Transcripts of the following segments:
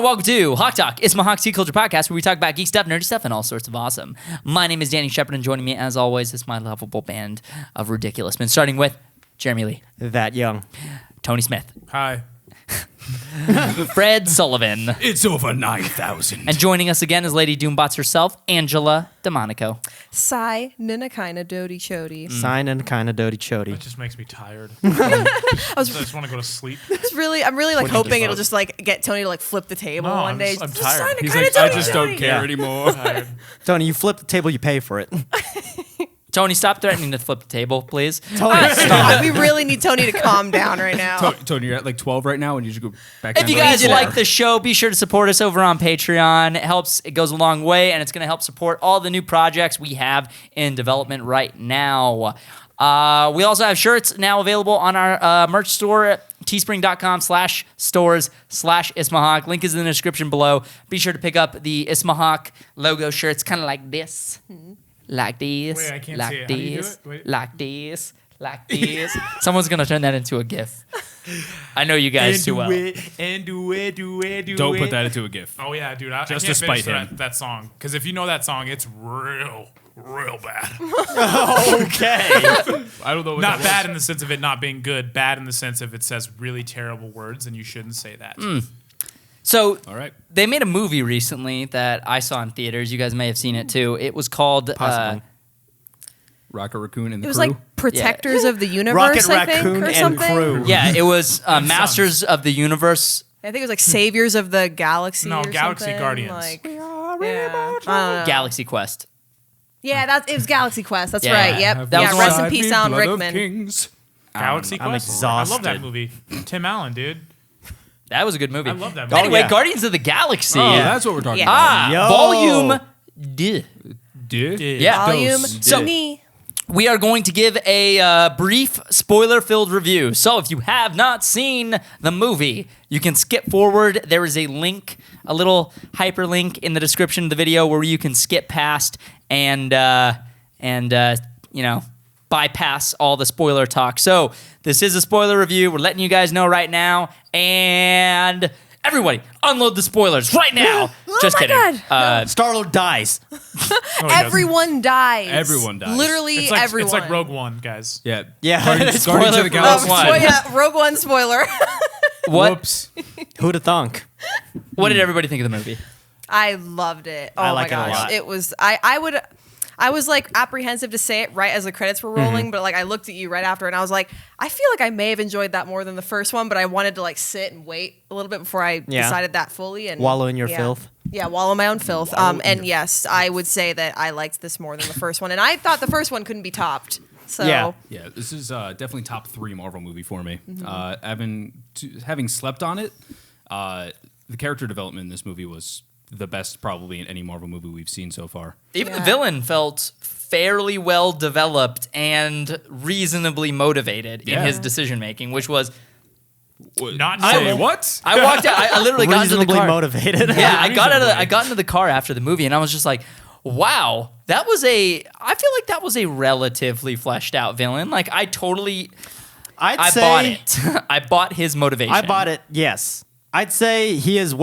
and welcome to HawkTalk. It's my Hawk Tea Culture podcast where we talk about geek stuff, nerdy stuff, and all sorts of awesome. My name is Danny Shepard, and joining me, as always, is my lovable band of ridiculous men, starting with Jeremy Lee. That young. Tony Smith. Hi. Fred Sullivan. It's over 9,000. And joining us again is Lady Doombots herself, Angela DeMonico. Sigh, nina kinda dody chody. Sign and kind of doty chody. It just makes me tired. I just want to go to sleep. I'm really like hoping it'll just like get Tony to like flip the table No, one day. I'm Just tired. sign a He's kinda like, I dody just don't chody. care anymore. Tired. Tony, you flip the table, you pay for it. Tony, stop threatening to flip the table, please. Tony, stop. We really need Tony to calm down right now. Tony, you're at like 12 right now, and you just go back If down you to guys 4. like the show, be sure to support us over on Patreon. It helps. It goes a long way, and it's going to help support all the new projects we have in development right now. We also have shirts now available on our merch store at teespring.com/stores/Ismahawk. Link is in the description below. Be sure to pick up the Ismahawk logo shirts, kind of like this. Like this. Wait, I can't like see it. How do you do this. it? Wait. Like this. Like this. Someone's going to turn that into a GIF. I know you guys too well. Do Don't put that into a GIF. Oh, yeah, dude. I Just can't to spite finish him. that song. Because if you know that song, it's real bad. Okay. I don't know what Not that bad in the sense of it not being good. Bad in the sense of it says really terrible words, and you shouldn't say that. So All right. they made a movie recently that I saw in theaters. You guys may have seen it too. It was called Possibly. Rocket Raccoon and the It was crew. like Protectors of the Rocket Universe, I think, Raccoon or and something. crew. yeah, it was Masters of the Universe. I think it was like Saviors of the Galaxy. No, or Galaxy something. Guardians. Like, yeah. I don't know. Galaxy Quest. Yeah, it was Galaxy Quest. That's Yeah. right. Yep. That was Rest one- in peace, Alan Rickman. Galaxy I'm Quest. I love that exhausted. movie. Tim Allen, dude. That was a good movie. I love that movie. Anyway, yeah. Guardians of the Galaxy. Oh, that's what we're talking Yeah. about. Yo. Volume D. Yeah. Volume So- me. We are going to give a brief spoiler-filled review. So if you have not seen the movie, you can skip forward. There is a link, a little hyperlink in the description of the video where you can skip past and bypass all the spoiler talk. So this is a spoiler review. We're letting you guys know right now. And everybody, unload the spoilers right now. Just my kidding. God. Star-Lord dies. No, he doesn't. Everyone dies. Everyone dies. Literally It's like, everyone. It's like Rogue One, guys. Yeah. Yeah. Guardians of Spoiler the for Galaxy. Rogue One. Rogue One spoiler. What? Whoops. Who'da thunk? What did everybody think of the movie? I loved it. Oh I like my it a gosh. lot. It was I was like apprehensive to say it right as the credits were rolling, but like I looked at you right after and I was like, I feel like I may have enjoyed that more than the first one, but I wanted to like sit and wait a little bit before I Yeah. decided that fully and Wallow in your yeah. filth. Yeah, wallow in my own filth. And yes, I would say that I liked this more than the first one, and I thought the first one couldn't be topped. So Yeah. Yeah, this is definitely top 3 Marvel movie for me. Having slept on it, the character development in this movie was the best probably in any Marvel movie we've seen so far. Even the Yeah. villain felt fairly well developed and reasonably motivated in Yeah. his decision making, which was Not I- say What? I walked out. I literally got into the Reasonably car. motivated. Yeah, I Reasonably. got into the car after the movie, and I was just like, "Wow, I feel like that was a relatively fleshed out villain. Like I I'd say bought it. I bought his motivation. I bought it. Yes, I'd say he is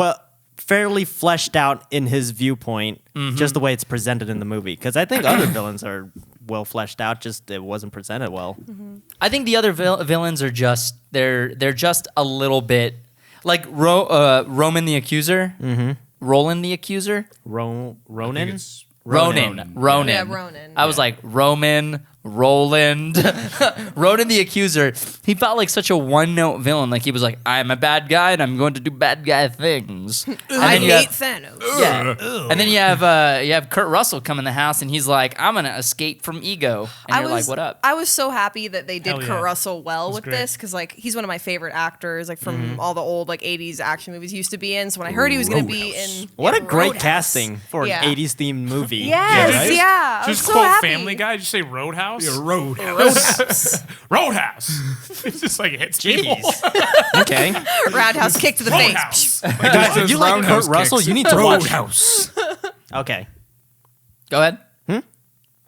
fairly fleshed out in his viewpoint, just the way it's presented in the movie. Because I think other villains are well fleshed out, just it wasn't presented well. I think the other villains are just they're just a little bit like Roman the Accuser, Roland the Accuser. Ronan. Ronan. Yeah, Ronan. I was like, Roman, Roland, Ronan the Accuser. He felt like such a one-note villain. Like he was like, I'm a bad guy and I'm going to do bad guy things. And I then you hate have- Thanos. Yeah. And then you have Kurt Russell come in the house and he's like, I'm gonna escape from ego. And you're like, what up? I was so happy that they did Hell yeah. Kurt Russell well with great. this because like he's one of my favorite actors, like from all the old like '80s action movies he used to be in. So when I heard he was going to be in, What a great Roadhouse. casting for Yeah. an 80s themed movie. Yes, right? yeah. I was Just so quote happy. Family Guy. Did you say Roadhouse? Roadhouse. Roadhouse. It's just like it hits people. Okay. Roundhouse kick to the face. Roadhouse. Guys, if you like Roundhouse Kurt Russell, kicks. you need to watch. Roadhouse. Okay. Go ahead.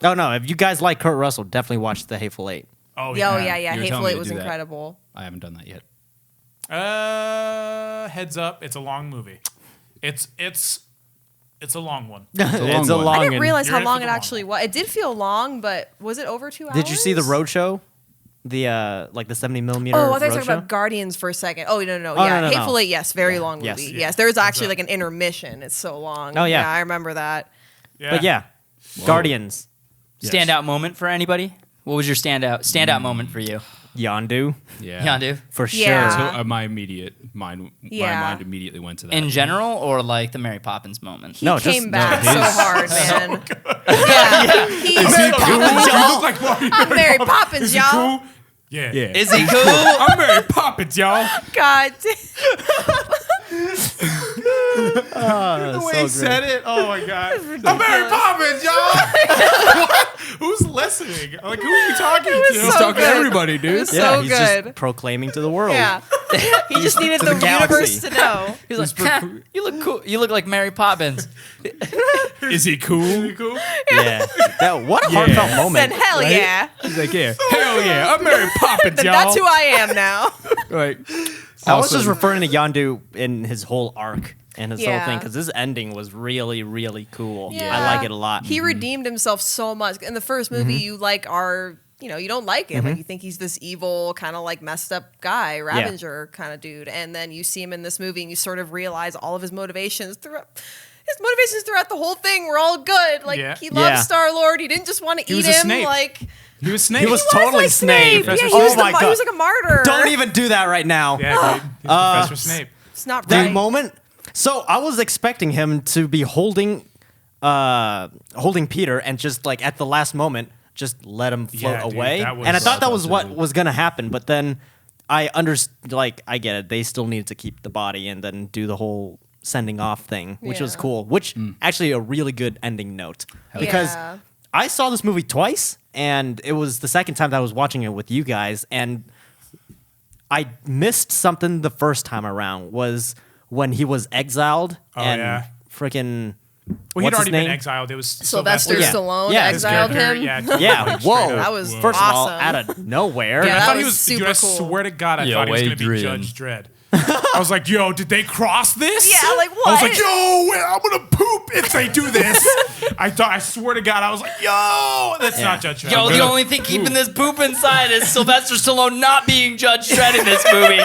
Oh no, if you guys like Kurt Russell, definitely watch The Hateful Eight. Oh Yeah, yeah. yeah. You're Hateful telling me Eight to was do that. incredible. I haven't done that yet. Heads up, it's a long movie. It's a long one. It's a one. long. I didn't realize You're how in for long the it long actually was. It did feel long, but was it over 2 hours? Did you see the roadshow? The like the 70 millimeter. Oh, I thought you were roadshow? talking about Guardians for a second. Oh, no. Oh, Yeah, no, no, Hateful no. Eight, yes. Very long Yes. movie. Yeah. Yes, there was actually like an intermission. It's so long. Oh, yeah. I remember that. But yeah, Guardians. Standout moment for anybody? What was your standout moment for you? Yondu Yeah. Yondu? for sure. Yeah. So my mind immediately went to that. In general, or like the Mary Poppins moment? He No, just- came back no, so his- hard, man. Yeah. Mary Poppins, you look like Mario. I'm Mary Poppins, Is he y'all. cool? Yeah. Yeah. Is he cool? I'm Mary Poppins, y'all. God. The way he said it, oh my god. I'm Mary Poppins, y'all. Who's listening? Like, who are you talking to? so He's talking good. to everybody, dude. It was Yeah, so he's good. just proclaiming to the world. Yeah. He just needed To the, the galaxy. universe to know. He's like, "Ha, you look cool. You look like Mary Poppins. Is he cool? Cool? Yeah. What a heartfelt Then moment. hell yeah. He's like, yeah. Hell yeah. I'm Mary Poppins, Then y'all. that's who I am now. Like, I was just awesome. referring to Yondu in his whole arc and his whole Yeah. thing because this ending was really, really cool. Yeah. I like it a lot. He redeemed himself so much. In the first movie, you like are, you don't like him. Like you think he's this evil, kind of like messed up guy, Ravager kind of dude. And then you see him in this movie and you sort of realize all of his motivations throughout. His motivations throughout the whole thing were all good. Like Yeah. he loved Yeah. Star-Lord. He didn't just want to eat was a him. Snape. Like He was Snape. He was he was totally like Snape. Snape. Yeah, he Oh was my he God. was like a martyr. Don't even do that right now. Yeah, dude. He's Professor Snape. It's not That right. moment. So I was expecting him to be holding Peter and just like at the last moment just let him float Yeah, dude, away. that was- And I thought that was That's what awesome. was gonna happen, but then I understood. Like I get it. They still needed to keep the body and then do the whole sending off thing, which was Yeah. cool. Which actually a really good ending note because Yeah. I saw this movie twice, and it was the second time that I was watching it with you guys, and I missed something the first time around was when he was exiled and yeah. freaking Well, what's he'd already his been name? exiled. It was Sylvester Yeah. Stallone Yeah, his exiled character, him. Yeah, Yeah, like, whoa. straight up. That was First of all, awesome. out of nowhere. Yeah, I that thought he was was. super Dude, I cool. swear to God, I Yo, thought he was going to be Adrian. Judge Dredd. I was like, yo, did they cross this? Yeah, like, I was like, what? yo, wait, I'm gonna poop if they do this. I swear to God, I was like, yo, that's not Judge Dredd. Yo, I'm the gonna only thing keeping this poop inside is Sylvester Stallone not being Judge Dredd in this movie.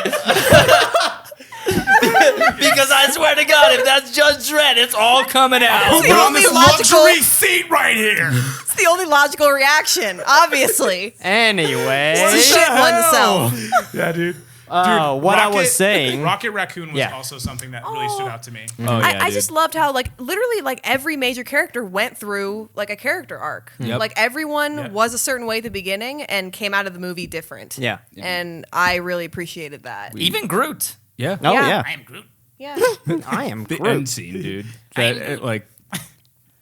Because I swear to God, if that's Judge Dredd, it's all coming out. poop it on only this logical- luxury seat right here. It's the only logical reaction, obviously. Anyway, It's a shit oneself. Yeah, dude. what I was saying. Rocket Raccoon was Yeah. also something that really stood out to me. Oh, yeah, I dude. just loved how like literally like every major character went through like a character arc. Yep. Like everyone Yeah. was a certain way at the beginning and came out of the movie different. Yeah. And I really appreciated that. Even Groot. Yeah. Oh Yeah. yeah, I am Groot. Yeah. I am The Groot. end scene, dude. That, like,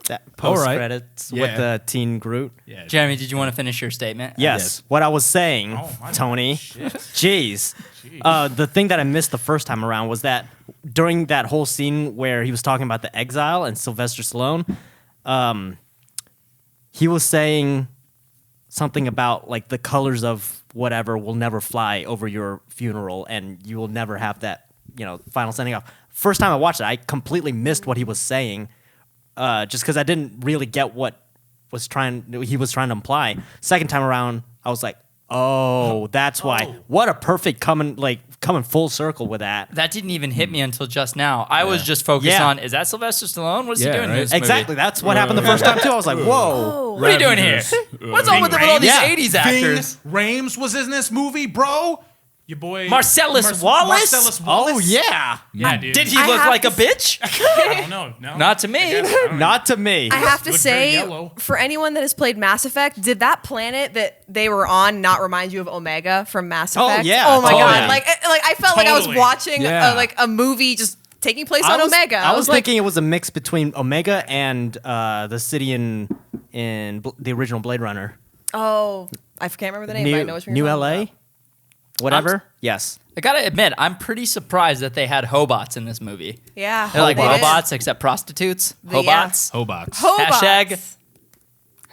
That All post right. credits Yeah. with the teen Groot. yeah. Jeremy, did you want to finish your statement? Yes. What I was saying, Oh, my Tony. Jeez. The thing that I missed the first time around was that during that whole scene where he was talking about the exile and Sylvester Stallone, he was saying something about like the colors of whatever will never fly over your funeral and you will never have that, final sending off. First time I watched it, I completely missed what he was saying, just because I didn't really get what he was trying to imply. Second time around, I was like, oh, that's why. What a perfect coming full circle with that. That didn't even hit me until just now. I was just focused Yeah. on, is that Sylvester Stallone? What's he Yeah, doing in right. this movie? Exactly. That's what happened the first time too. I was like, whoa. What are you doing here? What's up with all these Yeah. 80s actors? Ving Rhames was in this movie, bro. Your boy Marcellus Wallace? Marcellus Oh Wallace. yeah. Yeah, dude. Did he I look have like to a bitch? I don't know. No, Not to me. I guess. I don't know. Not to me. I have to Looked very say, yellow. for anyone that has played Mass Effect, did that planet that they were on not remind you of Omega from Mass Oh, Effect? yeah, Oh my totally. god! Like I felt like I was Totally. watching Yeah. a movie just taking place on Omega. I was like, thinking it was a mix between Omega and the city in the original Blade Runner. oh, I can't remember the name. but I know what you're New talking LA? about. Whatever. Yes. I gotta admit, I'm pretty surprised that they had hobots in this movie. Yeah, They're like they did. robots except prostitutes. The- yeah. Hobots. Hobots. Hobots.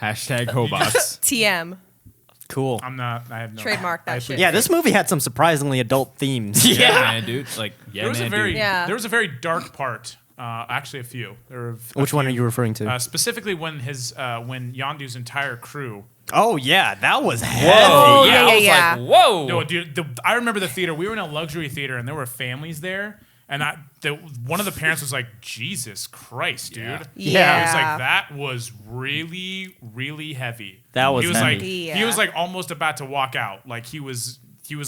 Hashtag- Hobots. TM. Cool. I'm not. I have no. Trademark that I shit. Yeah, this movie had some surprisingly adult themes. Yeah. man, dude. Like, yeah, There was man, a very dude. Yeah. there was a very dark part Actually, a few. There were Which one are you referring to? Specifically, when Yondu's entire crew. Oh yeah, that was heavy. Oh, yeah, I was yeah. like, whoa. No, dude, I remember the theater. We were in a luxury theater, and there were families there. And one of the parents was like, "Jesus Christ, dude!" Yeah. He was like, "That was really, really heavy." That was he was heavy. like, Yeah. he was like almost about to walk out. Like he was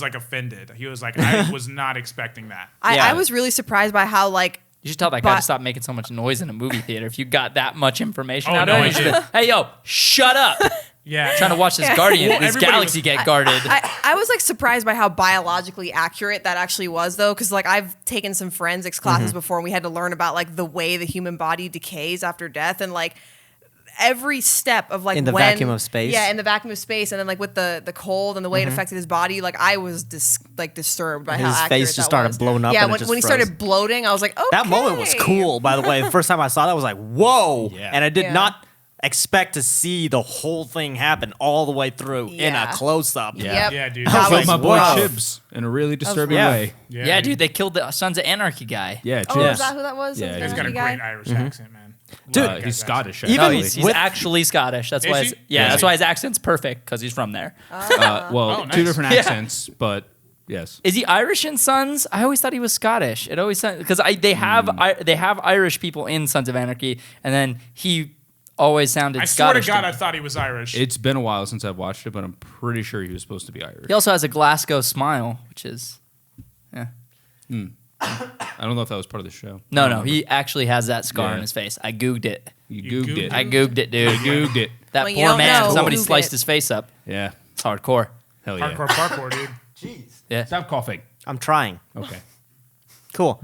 like offended. He was like, "I was not expecting that." Yeah. I was really surprised by how like You should tell that guy But- to stop making so much noise in a movie theater. If you got that much information Oh, out no, of I it, you should did. be, hey, yo, shut up. Yeah, Trying to watch this Yeah. Guardian, Well, this everybody galaxy was- get guarded. I was like surprised by how biologically accurate that actually was though, because like I've taken some forensics classes before and we had to learn about like the way the human body decays after death and like every step of like In the when, vacuum of space? Yeah, in the vacuum of space, and then like with the cold and the way it affected his body, like I was disturbed by how His accurate face that just started was. blowing up. Yeah, and when, it just when he froze. started bloating, I was like, okay. That moment was cool, by the way. The first time I saw that, I was like, whoa. Yeah. And I did Yeah. not expect to see the whole thing happen all the way through in a Yeah. killed-up. Yep. yeah, dude. That Killed was my boy wow. Chibs in a really disturbing Yeah. way. yeah, dude, they killed the Sons of Anarchy guy. Yeah, Oh, Chibs. is that who that was? Yeah, The he's He's got a guy? great Irish accent, man. Dude, Love that He's guy's Scottish. Even No, actually. he's with- actually Scottish. That's Is why. he? His, Yeah. that's why his accent's perfect because he's from there. Well, Oh, nice. two different Yeah. accents, but yes. Is he Irish in Sons? I always thought he was Scottish. It always because they have Irish people in Sons of Anarchy, and then he always sounded I swear to Scottish. God, me. I thought he was Irish. It's been a while since I've watched it, but I'm pretty sure he was supposed to be Irish. He also has a Glasgow smile, which is I don't know if that was part of the show. no. He actually has that scar Yeah. on his face. I googled it. You You googed googled it. I googled it, dude. Googed it. That Well, you poor don't man. know. Somebody Google sliced it. his face up. Yeah. It's hardcore. Hell yeah. Hardcore parkour, dude. Yeah. Stop coughing. I'm trying. Okay. Cool.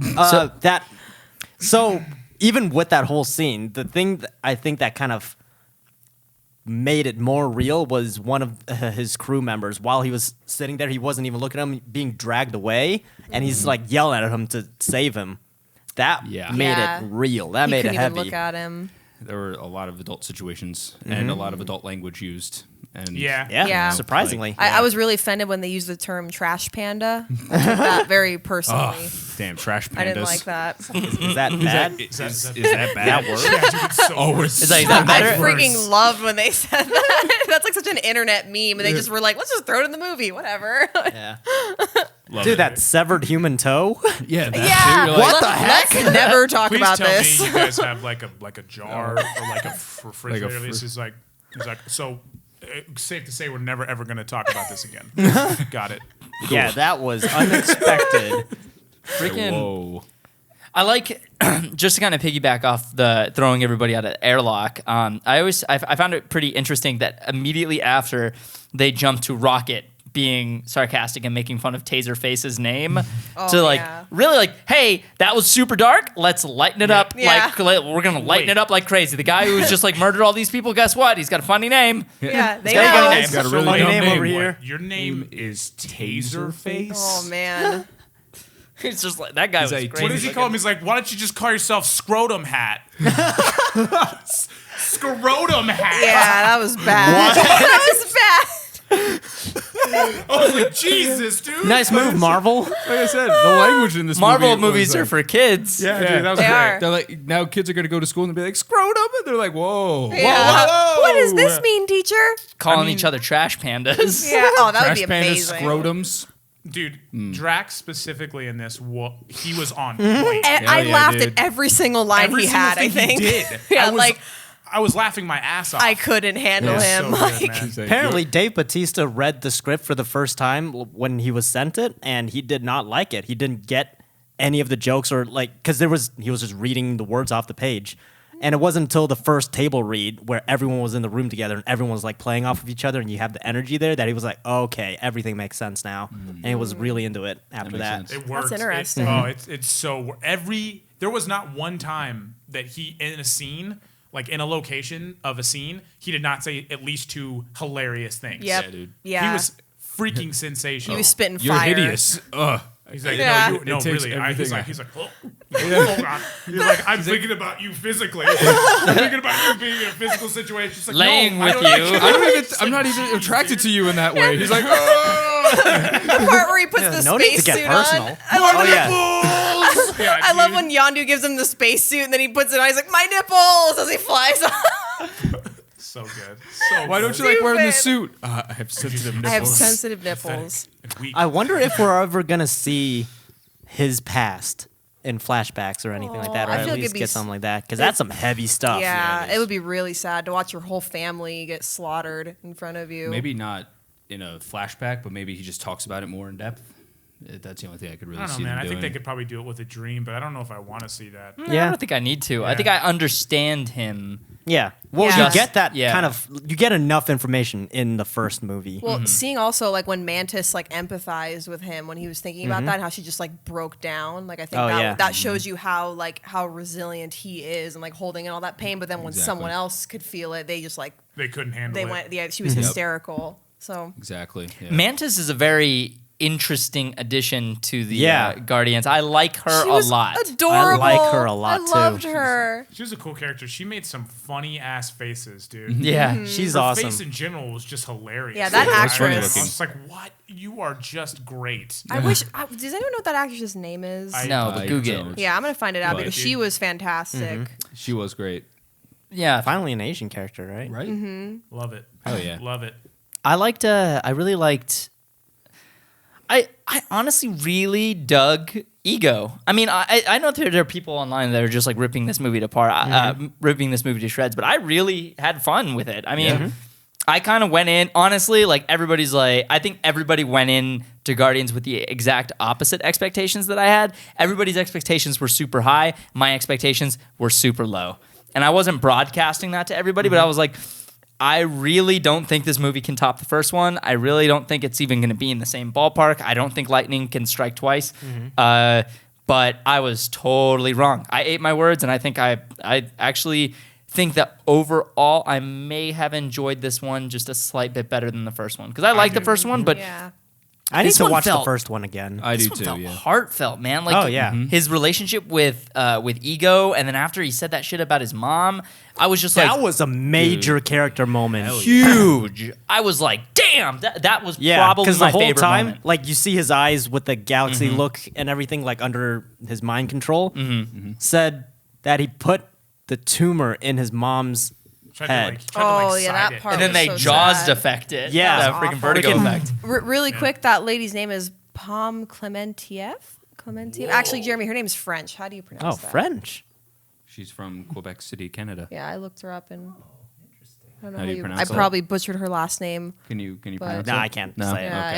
So even with that whole scene, the thing that I think that kind of made it more real was one of his crew members. While he was sitting there, he wasn't even looking at him, being dragged away, and he's like yelling at him to save him. That Yeah. made Yeah. it real. That He made couldn't it even heavy. look at him. There were a lot of adult situations and a lot of adult language used. And Yeah. Yeah, Yeah. surprisingly. I was really offended when they used the term trash panda. I took that very personally. Oh, damn, trash pandas. I didn't like that. Is that bad? Is that bad? Yeah, dude, it's so Oh, worse. Is that I better? freaking loved when they said that. That's like such an internet meme, and they just were like, "Let's just throw it in the movie, whatever." Yeah. Love Dude, it. that severed human toe? Yeah, that yeah, too. You're like, Let's never talk Please about tell this. me you guys have like a jar or like a refrigerator. Like a This is like, he's like, so safe to say we're never ever going to talk about this again. Got it. Yeah, that was unexpected. Freaking. whoa. I like just to kind of piggyback off the throwing everybody out of the airlock. I found it pretty interesting that immediately after they jumped to Rocket being sarcastic and making fun of Taserface's name to like yeah. really like, hey, that was super dark. Let's lighten it up. Yeah. We're gonna lighten it up like crazy. The guy who's just like murdered all these people. Guess what? He's got a funny name. Yeah, they got a know. good name. He's got a So really funny dumb name name. over here. Your name is Taserface? Oh man. It's just like that guy He's was like, crazy. What does he call him? He's like, why don't you just call yourself Scrotum Hat? Scrotum Hat. Yeah, that was bad. That was bad. I was like, Jesus, dude. Nice move, Marvel. Like I said, the language in this Marvel movie was movies are like- for kids. Yeah, Yeah, dude, that was they great. are. They're like, now kids are going to go to school and be like, scrotum. And they're like, whoa. Yeah. whoa. What does this mean, teacher? Calling each other trash pandas. Yeah. Oh, that would Trash be pandas, amazing. scrotums. Dude, Drax specifically in this, he was on Mm-hmm. point. And Hell I yeah, laughed dude. at every single line Every he single had. I thing think. he did. Yeah, I was laughing my ass off. I couldn't handle It him. was so good, Like, man. He's like, Apparently, Dave Bautista read the script for the first time when he was sent it, and he did not like it. He didn't get any of the jokes or like because he was just reading the words off the page, and it wasn't until the first table read where everyone was in the room together and everyone was like playing off of each other, and you have the energy there that he was like, okay, everything makes sense now, and he was really into it after makes that. sense. It works. interesting. It's so there was not one time that he in a scene, like in a location of a scene, he did not say at least two hilarious things. yep. Yeah, dude. Yeah. He was freaking sensational. He was spitting You're fire. hideous. Ugh. He's like, Yeah. no, It takes really. everything He's like, oh. Hold on. He's like, I'm thinking about you physically. I'm thinking about you being in a physical situation. It's like, Laying no, with I don't you. I'm not even attracted to you in that way. He's like, oh. The part where he puts the no need to space get suit personal. on. I love, Yeah, I love dude. when Yondu gives him the space suit and then he puts it on. He's like, my nipples, as he flies off. So good. So Why good. don't you like wearing the Stupid. suit? I have sensitive nipples. I have sensitive nipples. And weak. I wonder if we're ever gonna see his past in flashbacks or anything like that, or I at feel like least it'd be get something like that, because that's some heavy stuff. Yeah, it is. it would be really sad to watch your whole family get slaughtered in front of you. Maybe not in a flashback, but maybe he just talks about it more in depth. That's the only thing I could really I don't see know, man. them I think doing. they could probably do it with a dream, but I don't know if I want to see that. I Yeah. don't think I need to. I Yeah. think I understand him. Yeah. Well, Yeah. you get that Yeah. kind of, you get enough information in the first movie. Well, seeing also like when Mantis like empathized with him when he was thinking about that, and how she just like broke down. Like I think Oh, that yeah. that shows you how resilient he is and like holding in all that pain. But then when Exactly. someone else could feel it, they just like They couldn't handle they it. went. Yeah, she was hysterical. So Exactly. Yeah. Mantis is a very interesting addition to the Yeah. Guardians. I like her she a was lot. adorable. I like her a lot, I too. loved her. She was a cool character. She made some funny ass faces, dude. Yeah. She's Her awesome. face in general was just hilarious. Yeah, that I was actress. just like, what? You are just great. I wish. Does anyone know what that actress's name is? No, the I Guggen. don't. Yeah, I'm gonna find it out Right. because she was fantastic. She was great. Yeah. Finally an Asian character, right? Right? Love it. Oh, yeah. Love it. I really liked. I honestly really dug Ego. I mean, I know there are people online that are just like ripping this movie apart, ripping this movie to shreds, but I really had fun with it. I mean, I kind of went in, honestly, like everybody's like, I think everybody went in to Guardians with the exact opposite expectations that I had. Everybody's expectations were super high. My expectations were super low. And I wasn't broadcasting that to everybody, but I was like, I really don't think this movie can top the first one. I really don't think it's even going to be in the same ballpark. I don't think lightning can strike twice. But I was totally wrong. I ate my words, and I think I actually think that overall I may have enjoyed this one just a slight bit better than the first one. Because I like the first one, but Yeah. I need This to one watch the felt- first one again. I this do one too, felt yeah. heartfelt, man. Like, Oh, yeah. his relationship with Ego, and then after he said that shit about his mom, I was just like, That was a major character moment. huge. I was like, damn, that was Yeah, probably because my the whole favorite time, moment. like you see his eyes with the galaxy look and everything, like under his mind control, said that he put the tumor in his mom's Tried head. Oh, yeah, side that it. part. And then was they so Jaws sad. affected. Yeah. that That was freaking awful. vertigo Freaking- effect. Really quick, that lady's name is Pom Clementieff. Actually, Jeremy, her name is French. How do you pronounce Oh, that? French. She's from Quebec City, Canada. Yeah, I looked her up and I don't know How do you I pronounce that? probably butchered her last name. Can you But- pronounce No, it? I can't No? say it. Yeah,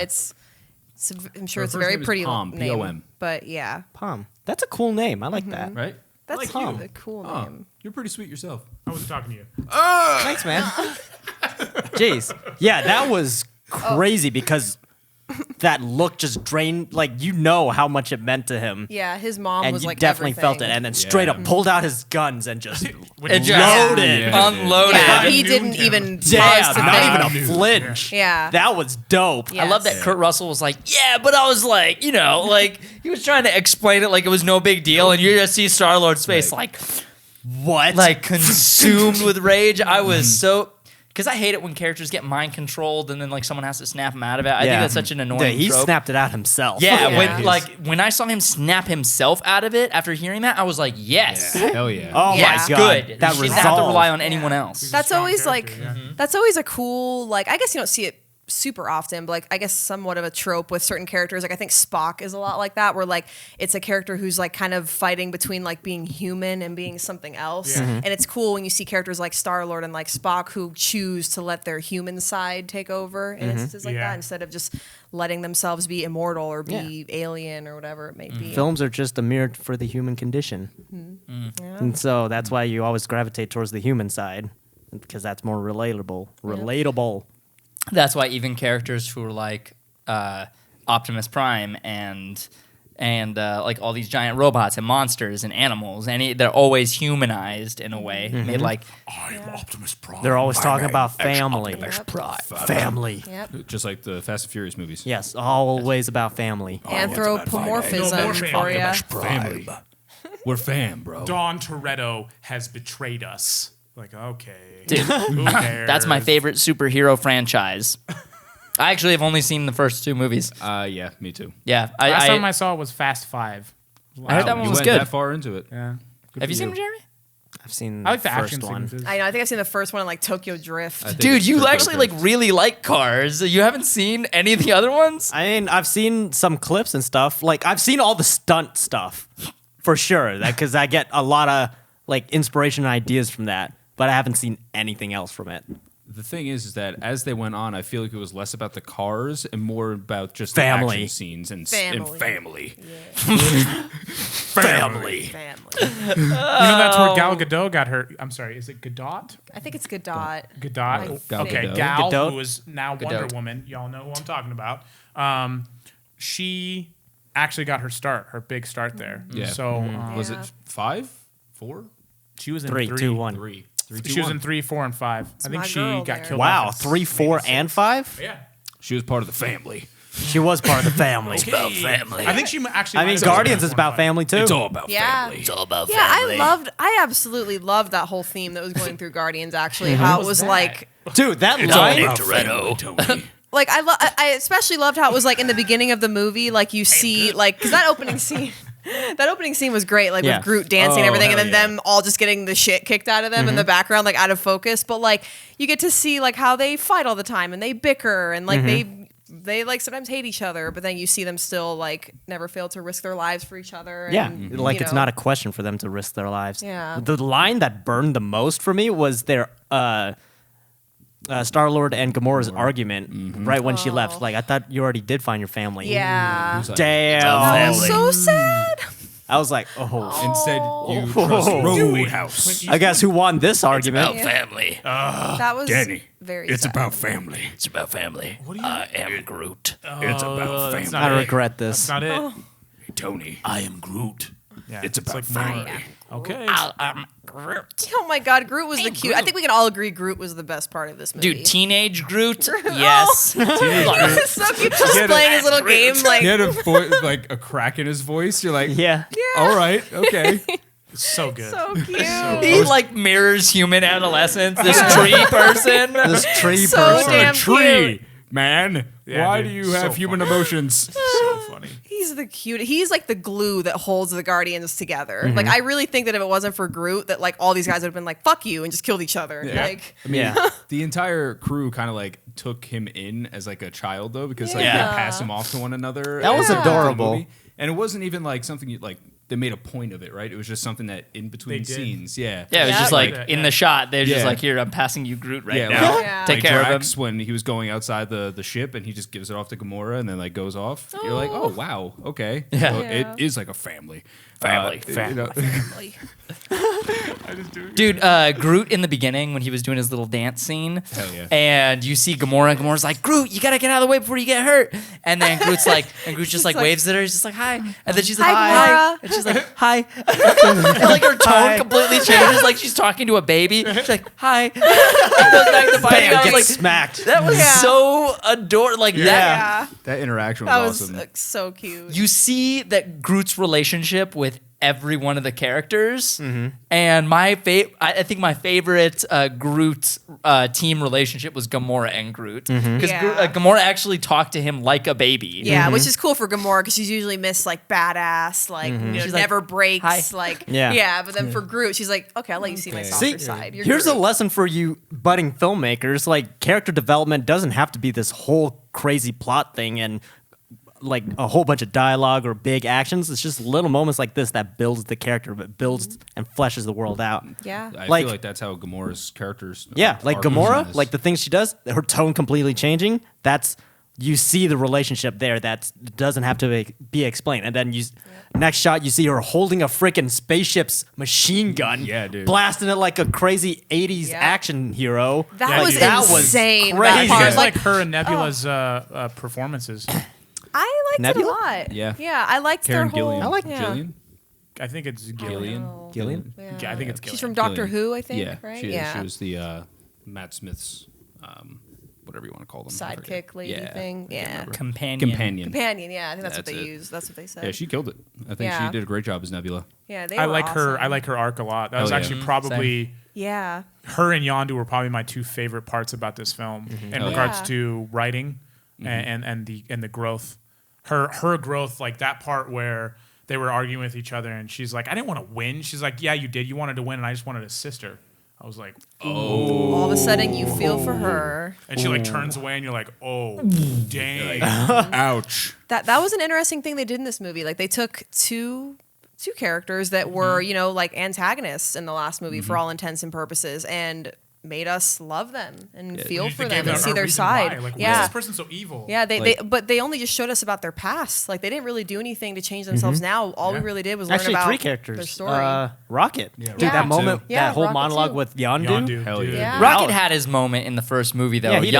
Okay. I'm sure Her it's a first very name is pretty Pom, name. P-O-M. But yeah, Pom. That's a cool name. I like that. Right? that's like Pom. you. A cool Oh, name. you're pretty sweet yourself. I wasn't talking to you. Thanks, man. Jeez. Yeah, that was crazy because that look just drained. Like, you know how much it meant to him. Yeah, his mom And was you like definitely felt it. everything. And then straight Yeah. up pulled out his guns and just When It you- just loaded. Yeah. unloaded. Yeah, he Newton didn't him. even pause Damn, to not think. even a Newton. flinch. Yeah. That was dope. Yeah. I love that Kurt Russell was like, yeah, but I was like, like he was trying to explain it like it was no big deal, and you just see Star Lord's face like What? like consumed with rage. I was so because I hate it when characters get mind controlled and then like someone has to snap them out of it. I think that's such an annoying. He trope. snapped it out himself. Yeah, Yeah. when I saw him snap himself out of it after hearing that, I was like, yes. Hell yeah. Oh Yes, my god. good. That you shouldn't have to rely resolve. on anyone else. That's strong always character, like yeah. that's always a cool like I guess you don't see it super often, but like I guess somewhat of a trope with certain characters. Like I think Spock is a lot like that, where like it's a character who's like kind of fighting between like being human and being something else. Yeah. And it's cool when you see characters like Star-Lord and like Spock who choose to let their human side take over in instances like Yeah. that instead of just letting themselves be immortal or be alien or whatever it may be. Films are just a mirror for the human condition. Yeah. And so that's why you always gravitate towards the human side, because that's more relatable. Relatable. That's why even characters who are like Optimus Prime and like all these giant robots and monsters and animals, and they're always humanized in a way. Made like I'm Optimus Prime. They're always My talking name about is family. Optimus Yep. Prime. Family. Yep. Just like the Fast and Furious movies. Yes, always about family. Anthropomorphism No more for you. Family. We're fam, bro. Don Toretto has betrayed us. Like, okay. Dude, Who cares? that's my favorite superhero franchise. I actually have only seen the first 2 movies. Yeah, me too. Yeah, Last time I saw it was Fast 5. I heard that one You was went good. that far into it. Yeah. Have you seen them, Jeremy? I've seen I like the first action one. sequences. I know. I think I've seen the first one in like Tokyo Drift. I think Dude, it's you Tokyo actually like Drift. really like cars. You haven't seen any of the other ones? I mean, I've seen some clips and stuff. Like, I've seen all the stunt stuff for sure. Because I get a lot of like inspiration and ideas from that, but I haven't seen anything else from it. The thing is that as they went on, I feel like it was less about the cars and more about just Family. the action scenes and Family. family. Family. Family. You know that's where Gal Gadot got her. I'm sorry, is it Gadot? I think it's Godot. Gadot. Gal Okay, Gadot. Gal, Gadot? who is now Wonder Gadot. Woman. Y'all know who I'm talking about. She actually got her start, her big start there. Yeah. So Was Yeah. it 5? 4? she was in 3, 2, 1. 3. 3, 2, She was 1. in 3, 4, and 5. I think my she girl got there. killed. Wow, off in 3, 4, maybe and 6. 5? Yeah. She was part of the family. She was part of the family. About family. I think she actually. I might mean, have been Guardians in is 4 about and 5. family too. It's all about Yeah. family. It's all about Yeah, family. I absolutely loved that whole theme that was going through Guardians. Actually, how it was that? like, Dude, that It's all line. about Toretto. Tony. like I especially loved how it was like in the beginning of the movie, like you see, like because that opening scene. That opening scene was great, like Yeah. with Groot dancing and Oh, everything, and hell then yeah. them all just getting the shit kicked out of them in the background, like out of focus. But like you get to see like how they fight all the time and they bicker and like they like sometimes hate each other, but then you see them still like never fail to risk their lives for each other. Yeah, and, like you it's know. not a question for them to risk their lives. Yeah. The line that burned the most for me was their Star-Lord and Gamora's argument right when she left. Oh. Like, I thought you already did find your family. Yeah, It's like, Damn. that was family. so sad. I was like, oh. Instead, you Oh. trust Do Roadhouse. I guess who won this argument? About family. That was Danny, very. it's sad. about family. It's about family. I am Groot. It's about that's family. not I it. regret That's this. not it. Hey, Tony, I am Groot. Yeah, It's about like family. more. Okay. I'm Groot. Oh my God, Groot was the cute. I think we can all agree Groot was the best part of this movie. Dude, teenage Groot? Yes. He was so cute, just had a- playing his little game. Like, He had like a crack in his voice. You're like, Yeah. all right, okay. So good. so cute. He like mirrors human adolescence. This tree person. This tree So person. damn Tree, man. Yeah, Why dude, do you so have human funny. emotions? So funny. He's the cute. He's like the glue that holds the Guardians together. Like, I really think that if it wasn't for Groot, that like all these guys would have been like, "Fuck you," and just killed each other. Yeah. Like, Yeah. The entire crew kind of like took him in as like a child though, because like Yeah. they pass him off to one another. That was in the adorable. movie. And it wasn't even like something you like. They made a point of it, right? It was just something that in between They did. scenes, yeah. Yeah, it was Yeah. just like Yeah. in the shot, they're just Yeah. like, here, I'm passing you Groot right Yeah, now. like- Yeah. Take like care of him. Drax when he was going outside the ship and he just gives it off to Gamora and then like goes off. You're like, oh wow, okay. Yeah. So Yeah. it is like a family. Family. You know, family. Dude, Groot in the beginning when he was doing his little dance scene. Hell yeah. And you see Gamora. Gamora's like, Groot, you gotta get out of the way before you get hurt. And then Groot's like, just like like- waves at her. He's just like, hi. And then she's like, Hi, hi. Gamora. And she's like, hi. And like her tone Hi. completely changes. Like she's talking to a baby. She's like, hi. And goes back to fighting. Bam, I was gets like, smacked. that was Yeah. so adorable. Like that. Yeah, that interaction that was was awesome. so cute. You see that Groot's relationship with every one of the characters, Mm-hmm. and I think my favorite Groot team relationship was Gamora and Groot because Mm-hmm. Yeah. Gamora actually talked to him like a baby. Yeah, which is cool for Gamora because she's usually Miss like badass, like you know, She's like, never breaks, "Hi." like Yeah. But then for Groot, she's like, okay, I'll let you see my Okay. softer See, side. You're here's a Groot. lesson for you budding filmmakers. Like, character development doesn't have to be this whole crazy plot thing and like a whole bunch of dialogue or big actions. It's just little moments like this that builds the character, but builds and fleshes the world out. Yeah. I like- feel like that's how Gamora's characters. Yeah, like are Gamora, presented. like the things she does, her tone completely changing. That's you see the relationship there. That doesn't have to be explained. And then next shot, you see her holding a freaking spaceship's machine gun. Yeah, dude. blasting it like a crazy '80s Yeah. action hero. That Yeah, was dude. That was insane. crazy. That part, It's like like her and Nebula's performances. I liked Nebula? it a lot. Yeah. yeah, I liked Karen their whole. Gillian. I like yeah. Gillian. I think it's Gillian. Oh, Gillian? Yeah, I think it's Gillian. She's from Doctor Gillian. Who, I think. Yeah, right? she is. yeah. She was the Matt Smith's, whatever you want to call them. I forget. Sidekick lady Yeah, thing. I can't Yeah. remember. Companion. Companion. Yeah, I think that's what That's they it. use. That's what they said. Yeah, she killed it. I think Yeah. she did a great job as Nebula. yeah, they I were like her. I awesome. like her arc a lot. That was yeah. actually probably Yeah. her and Yondu were probably my two favorite parts about this film in Oh, regards yeah. to writing. and the growth, her growth, like that part where they were arguing with each other, and she's like, I didn't want to win. She's like, yeah, you did. You wanted to win, and I just wanted a sister. I was like, All of a sudden, you feel for her. and she like turns away, and you're like, oh, dang. Ouch. That was an interesting thing they did in this movie. Like they took two characters that were, like antagonists in the last movie for all intents and purposes, and made us love them and feel for them and see their side. Like, why is yeah. this person so evil? Yeah, but they only just showed us about their past. Like they didn't really do anything to change themselves now. All we really did was learn Actually, about 3 characters. their story. Rocket. Dude, Yeah. that moment, Yeah, that whole Rocket monologue too. with Yondu. Yondu, Hell dude. Yeah. Rocket had his moment in the first movie, though. Yeah, he did.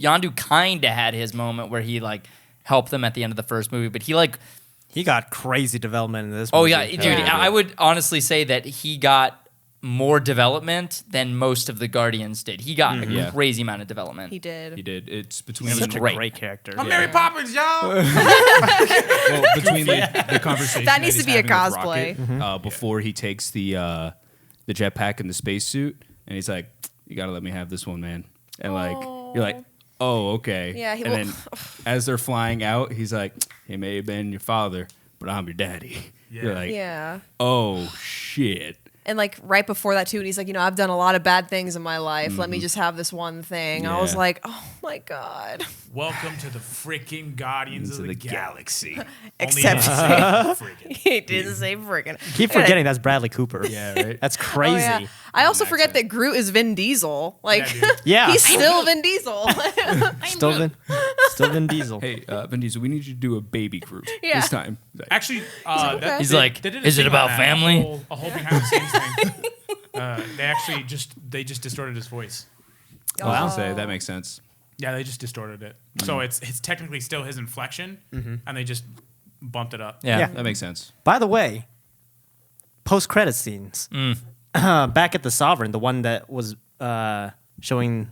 Yondu kind of had his moment where he like helped them at the end of the first movie, but He got crazy development in this oh movie. yeah, dude, Yeah. I would honestly say that he got more development than most of the Guardians did. He got a Yeah. crazy amount of development. He did. He did. It's between He's such a great. great character. I'm Mary Poppins, y'all. between the conversation That needs to he's be a having with cosplay. Rocket, before he takes the jetpack and the spacesuit, and he's like, "You gotta let me have this one, man." And like, you're like, "Oh, okay." Yeah, and then as they're flying out, he's like, "He may have been your father, but I'm your daddy." You're like, Yeah. "Oh shit." And like right before that too, and he's like, I've done a lot of bad things in my life. Let me just have this one thing. I was Yeah. like, oh my God. Welcome to the freaking Guardians of the Galaxy. Except Freaking. he didn't say friggin'. Keep forgetting that's Bradley Cooper. Yeah, right. That's Oh, crazy. yeah. I also forget that Groot is Vin Diesel. Like, Yeah, dude. Yeah. he's still Vin Diesel. Still Vin Diesel. Hey, Vin Diesel, we need you to do a baby Groot Yeah. this time. Like, Actually, okay. He's like, they did a "Is it thing about on that, family?" A whole behind the scenes thing. They actually just distorted his voice. I was gonna say that makes sense. Yeah, they just distorted it. So it's technically still his inflection, and they just bumped it up. Yeah. Yeah. That makes sense. By the way, post-credit scenes. Back at the Sovereign, the one that was showing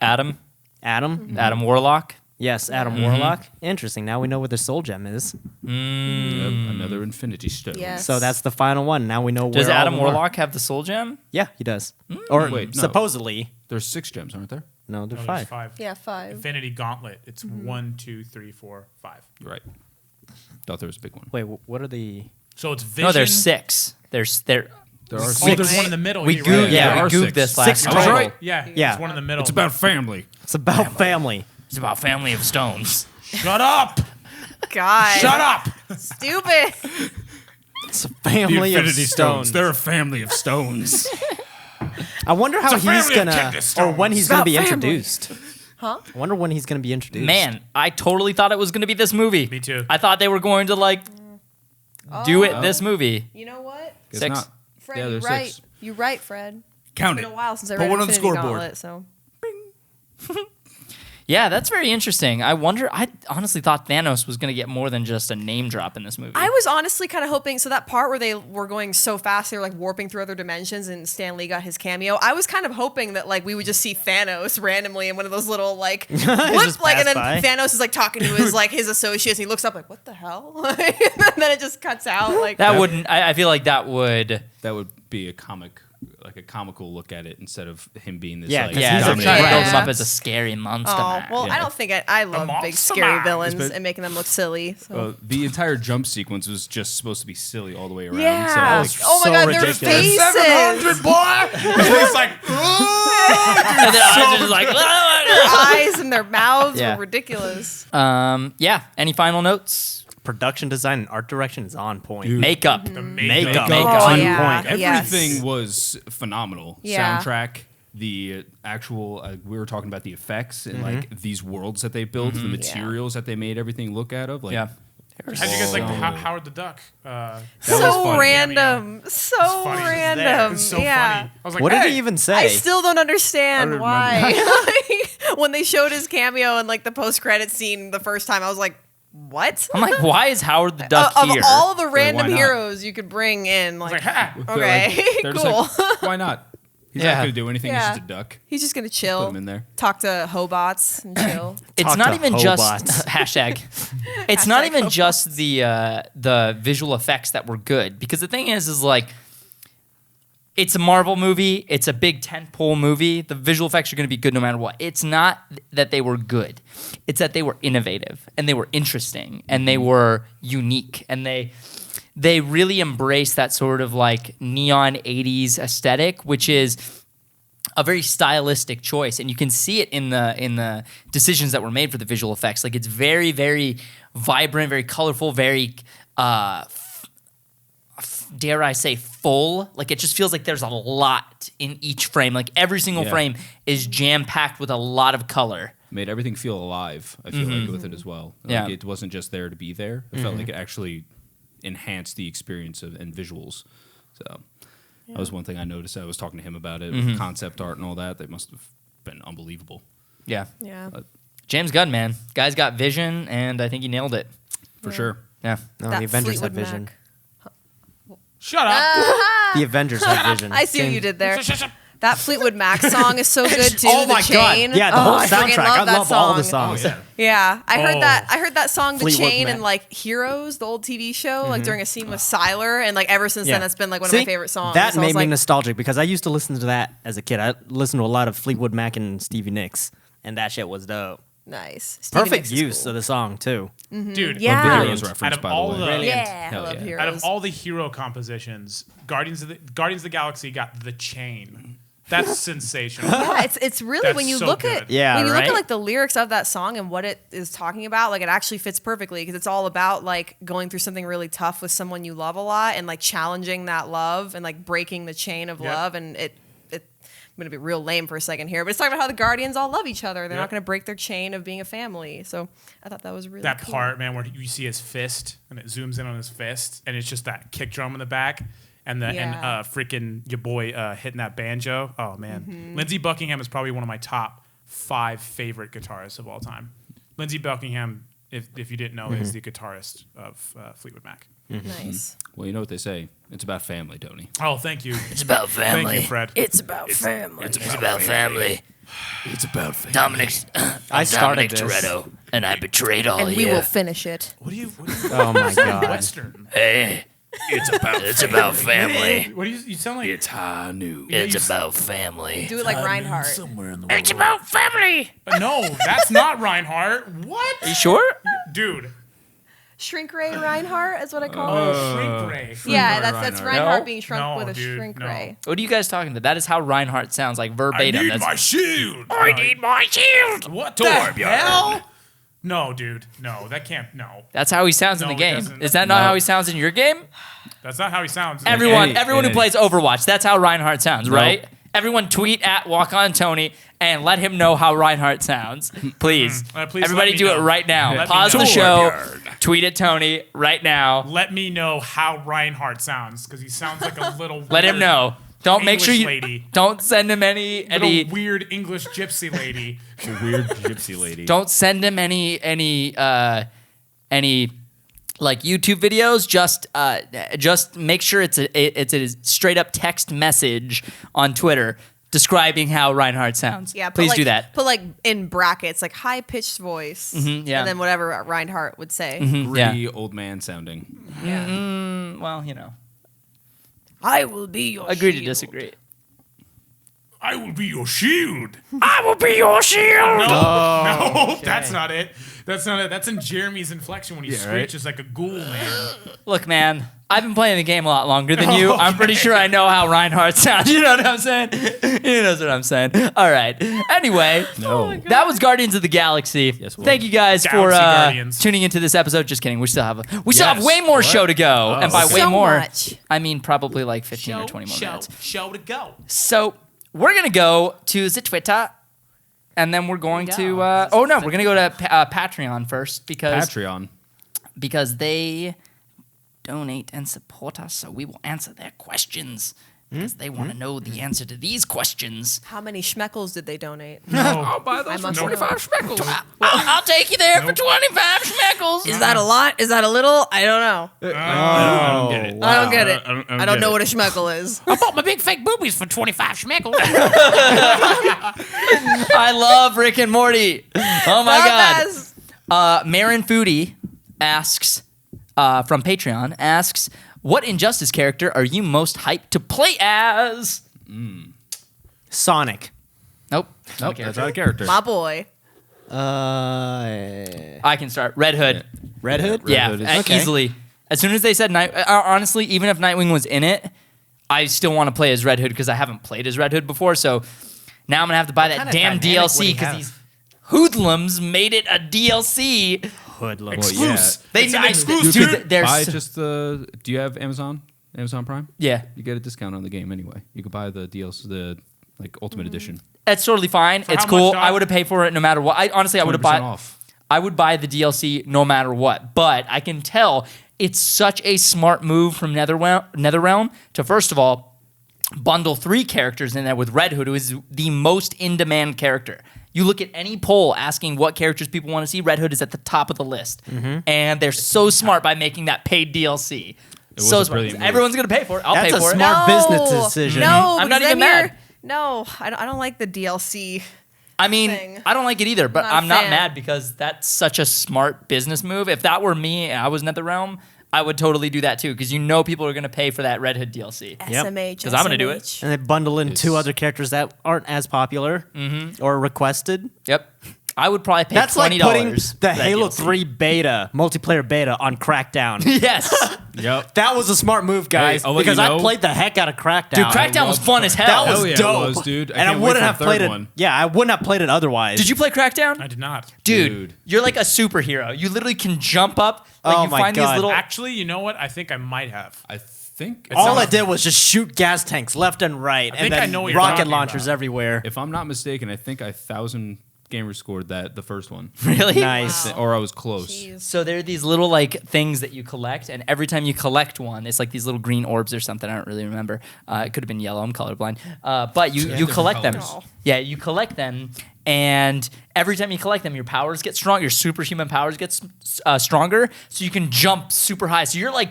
Adam Adam. Warlock. Yes, Adam Warlock. Interesting. Now we know where the Soul Gem is. Yep, another Infinity Stone. Yes. So that's the final one. Now we know where Does all Adam of them are. Warlock have the Soul Gem? Yeah, he does. Or Wait, no. supposedly. There's 6 gems, aren't there? No, they're No, there's 5. 5. Yeah, 5. Infinity Gauntlet. It's 1, 2, 3, 4, 5. You're right. Thought there was a big one. Wait, what are the... So it's Vision. No, there's 6. There's There are Oh, 6. there's one in the middle. We You're googed, right. yeah, There we are googed 6. this last 6 night. I was total. right. Yeah, Yeah. there's one in the middle. It's about family. It's about family. It's about family of stones. Shut up! God. Shut up! Stupid. It's a family of stones. They're a family of stones. I wonder how It's a he's family of gonna... kidney Or when stones. he's gonna be It's about family. introduced. Huh? I wonder when he's gonna be introduced. Man, I totally thought it was going to be this movie. Me too. I thought they were going to like do it this movie. You know what? Guess 6. not. Fred, Yeah, you're there's right. 6. You're right, Fred. Count It's it. been a while since I Put read one on the Infinity scoreboard. Gauntlet, so. Yeah, that's very interesting. I wonder. I honestly thought Thanos was going to get more than just a name drop in this movie. I was honestly kind of hoping. So that part where they were going so fast, they were like warping through other dimensions, and Stan Lee got his cameo. I was kind of hoping that like we would just see Thanos randomly in one of those little like, Just like, and then pass by. Thanos is like talking to his like his associates. And he looks up like, what the hell? And then it just cuts out. Like that wouldn't. I feel like that would. That would be a comical look at it instead of him being this. Yeah, like, 'cause Yeah, he's they're a trying to build Yeah. him up as a scary monster. Oh man. well, Yeah. I don't think I love big monster scary man. villains But- and making them look silly. So. Well, the entire jump sequence was just supposed to be silly all the way around. Yeah. So, Oh my so God, ridiculous. their faces, boy! It's like, And then I was just like, their eyes and their mouths Yeah. were ridiculous. yeah. Any final notes? Production design and art direction is on point. Makeup. Makeup. Makeup. On yeah. point. everything Yes. was phenomenal. Yeah. Soundtrack, the actual, we were talking about the effects and like these worlds that they built, the materials that they made everything look out of. Like, Yeah. how'd you guys like Howard the Duck? was So fun. random. So Funny as there. random. It's so yeah. funny. I was like, What hey, did he even say? I still don't understand I don't why. Like, when they showed his cameo in like the post-credit scene the first time, I was like, "What?" I'm like, why is Howard the Duck of here? all the random not? heroes you could bring in, I was like, like, ha! They're okay, like- they're just cool. like, why not? He's Yeah. not going to do anything. Yeah. He's just a duck. He's just gonna Put chill, him in there. talk to Hobots and chill. It's Talk not to even Hobots. just hashtag. It's not Hashtag even Hobots. just the visual effects that were good, because the thing is like it's a Marvel movie. It's a big tentpole movie. The visual effects are going to be good no matter what. It's not that they were good. It's that they were innovative and they were interesting and they were unique and they really embrace that sort of like neon 80s aesthetic, which is a very stylistic choice, and you can see it in the decisions that were made for the visual effects. Like it's very, very vibrant, very colorful, very dare I say full. Like it just feels like there's a lot in each frame. Like every single frame is jam packed with a lot of color. Made everything feel alive. I feel like with it as well. Yeah. Like it wasn't just there to be there. It felt like it actually enhanced the experience and visuals. So that was one thing I noticed. I was talking to him about it, with concept art and all that. They must have been unbelievable. Yeah. Yeah. James Gunn, man. Guy's got vision, and I think he nailed it. For sure. Yeah. No, That the Avengers have Fleetwood vision. Mac. Shut up. The Avengers have vision. I see what you did there. That Fleetwood Mac song is so good too. Oh my the Chain. god! Yeah, the whole I freaking soundtrack. I that love all the song. songs. Oh, yeah. Yeah, I heard Oh. that. I heard that song, "The Fleetwood Chain," Mac. in like Heroes, the old TV show, like during a scene with Siler, and like ever since Yeah. then, that's been like one See, of my favorite songs. That So I was made me like, nostalgic because I used to listen to that as a kid. I listened to a lot of Fleetwood Mac and Stevie Nicks, and that shit was dope. nice. Stevie Perfect Nicks is use cool. of the song too. Dude, Yeah. Love Brilliant. Heroes reference, Out of by all the way. the- Brilliant. Yeah, I Hell love yeah. Heroes. out of all the hero compositions, Guardians of the Galaxy got The Chain. That's sensational. Yeah, it's really That's when you so look good. at Yeah, when you look right? at like the lyrics of that song and what it is talking about, like it actually fits perfectly because it's all about like going through something really tough with someone you love a lot and like challenging that love and like breaking the chain of Yeah. love. And I'm gonna be real lame for a second here, but it's talking about how the Guardians all love each other. They're Yeah. not gonna break their chain of being a family. So I thought that was really That cool. part, man, where you see his fist and it zooms in on his fist, and it's just that kick drum in the back, and Yeah. freaking your boy hitting that banjo. Oh man, Lindsey Buckingham is probably one of my top 5 favorite guitarists of all time. Lindsey Buckingham, if you didn't know, is the guitarist of Fleetwood Mac. Nice. Well, you know what they say. It's about family, Tony. Oh, thank you. It's about family. Thank you, Fred. It's about family. It's about family. It's about family. Dominic, I started Dominic this. Toretto, and I betrayed all And of we you. will finish it. What do you? Oh my god! Western. Hey, it's about family. What do you sound like? It's high news. It's about family. Do it like Reinhardt. It's about family. No, that's not Reinhardt. What? You sure? Dude. Shrink Ray Reinhardt is what I call it. Shrink Ray. Yeah, that's Reinhardt. Reinhardt No. being shrunk No, with a dude, shrink no. ray. What are you guys talking about? That is how Reinhardt sounds, like verbatim. That's- shield. I need my shield. What the Torbjorn. hell? No, dude. No, that can't. No, That's how he sounds in No, the it game. doesn't. Is that not how he sounds in your game? that's not how he sounds. Everyone Hey, who hey. plays Overwatch, that's how Reinhardt sounds, Nope. right? Everyone tweet at Walk On Tony and let him know how Reinhardt sounds. Please. Please let Everybody me do it know. right now. Let me Pause know. the show. Torbjorn. Tweet at Tony right now. Let me know how Reinhardt sounds because he sounds like a little. Let him weird know. Don't make sure English you lady. don't send him any Little weird English gypsy lady. Weird gypsy lady. don't send him any like YouTube videos. Just make sure it's a straight up text message on Twitter describing how Reinhardt sounds. Yeah, put please like, do that. Put like in brackets, like high pitched voice, yeah. and then whatever Reinhardt would say. Gritty old man sounding. Well, you know, I will be your agree to shield. disagree. I will be your shield. I will be your shield. No, that's not it. That's not it. That's in Jeremy's inflection when he screeches like a ghoul, man. Look, man, I've been playing the game a lot longer than you. I'm pretty sure I know how Reinhardt sounds. You know what I'm saying? He knows what I'm saying. All right. Anyway, that was Guardians of the Galaxy. Yes, well. Thank you guys for Galaxy Guardians. tuning into this episode. Just kidding. We still have Yes. way more What? show to go, and by okay. way So more, much. I mean probably like 15 or 20 more minutes. Show to go. So we're gonna go to the Twitter, and then we're going to. We're gonna go to Patreon first Patreon. because they donate and support us, so we will answer their questions because they want to know the answer to these questions. How many schmeckles did they donate? No. buy I must know. Schmeckles. I'll take you there for 25 schmeckles. Is that a lot? Is that a little? I don't know. I don't get it. I don't get it. I don't get know it. what a schmeckle is. I bought my big fake boobies for 25 schmeckles. I love Rick and Morty. Oh my god. Lopez. Marin Foodie asks from Patreon asks, What Injustice character are you most hyped to play as? Sonic. Nope. Nope, that's not a character. My boy. I can start. Red Hood. Red Hood? Yeah, Hood is- easily. As soon as they said honestly, even if Nightwing was in it, I still want to play as Red Hood because I haven't played as Red Hood before. So now I'm gonna have to buy that kinda damn dynamic would DLC he because have? these hoodlums made it a DLC. Hoodlum. Well, yeah. They It's an I- exclusive. dude, they're Buy so- just the. Do you have Amazon Prime? yeah. You get a discount on the game anyway. You can buy the DLC, the like Ultimate Edition. That's totally fine. For It's how cool. much, Doc? I would have paid for it no matter what. I would have 20% bought. off. I would buy the DLC no matter what. But I can tell it's such a smart move from NetherRealm to first of all bundle 3 characters in there with Red Hood, who is the most in-demand character. You look at any poll asking what characters people want to see, Red Hood is at the top of the list. And they're so smart by making that paid DLC. was So a smart. brilliant move. Everyone's going to pay for it. I'll That's pay a for smart it. business decision. No, I'm not because even then mad. you're- No, I don't like the DLC. I mean, thing. I don't like it either, but Not a I'm not fan. mad because that's such a smart business move. If that were me and I was NetherRealm, I would totally do that too because you know people are going to pay for that Red Hood DLC. Yep. SMH. 'Cause I'm gonna do it. SMH. And they bundle in 2 It's- other characters that aren't as popular or requested. Yep. I would probably pay That's like $20 putting for the that Halo DLC. 3 beta, multiplayer beta, on Crackdown. Yes. Yep. That was a smart move, guys, I'll let because you I know. played the heck out of Crackdown. Dude, Crackdown was fun as hell. That was Hell yeah, it dope, was, dude. I and I can't wait wouldn't for have the played third it. one. Yeah, I wouldn't have played it otherwise. Did you play Crackdown? I did not. Dude, you're like a superhero. You literally can jump up. Like Oh you my find these God. little Actually, you know what? I think I might have. I think All I sounds- did was just shoot gas tanks left and right, I and think I then know what you're rocket talking launchers about. everywhere. if I'm not mistaken, I think 1,000 gamers scored the first one, really Nice. Wow. or I was close. Jeez. So there are these little like things that you collect, and every time you collect one, it's like these little green orbs or something. I don't really remember. It could have been yellow. I'm colorblind. But you different collect them. colors. Yeah, you collect them, and every time you collect them, your powers get strong. Your superhuman powers get stronger, so you can jump super high. So you're like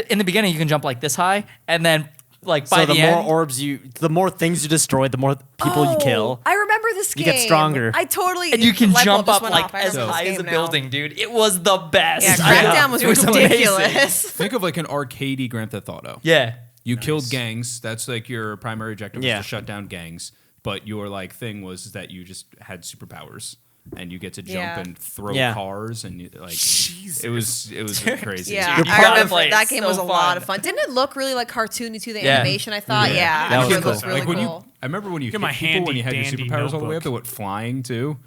in the beginning, you can jump like this high, and then like by So the the more end, orbs the more things you destroy, the more people you kill. I remember this You game. get stronger. I totally. and you can light bulb jump just up went like off. I as remember high this as a game now. building, dude. It was the best. Yeah, I know. Crackdown was It amazing. ridiculous. Think of like an arcadey Grand Theft Auto. Yeah. You killed gangs. That's like your primary objective Yeah. was to shut down gangs. But your like thing was that you just had superpowers and you get to jump Yeah. and throw Yeah. cars and you, like it was crazy. Yeah, Dude, you I gotta remember play it. that game So was a lot fun. of fun. Didn't it look really like cartoony too? The Yeah. animation, I thought. Yeah, That I was remember it cool. was really Like when cool. I remember when you Get hit my people when you had your handy-dandy superpowers all the way notebook. up, they went flying too.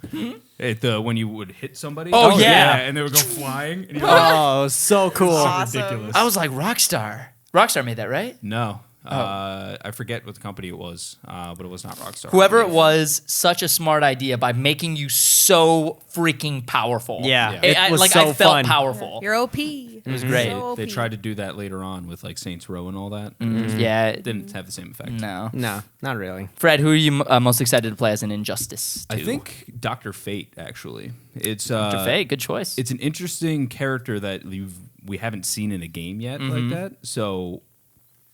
When you would hit somebody. Oh, yeah. and they would go flying. And you're like, Oh, so cool. Awesome. ridiculous. I was like Rockstar. Rockstar made that, right? no, I forget what the company it was, but it was not Rockstar. Whoever it was, such a smart idea by making you so freaking powerful. Yeah, Yeah. it was like so I felt fun. powerful. You're OP. It was great. So They OP. tried to do that later on with like Saints Row and all that. Yeah. It didn't have the same effect. No. No, not really. Fred, who are you most excited to play as an Injustice? I 2? think Dr. Fate actually. It's Dr. Fate, good choice. It's an interesting character that we haven't seen in a game yet like that. So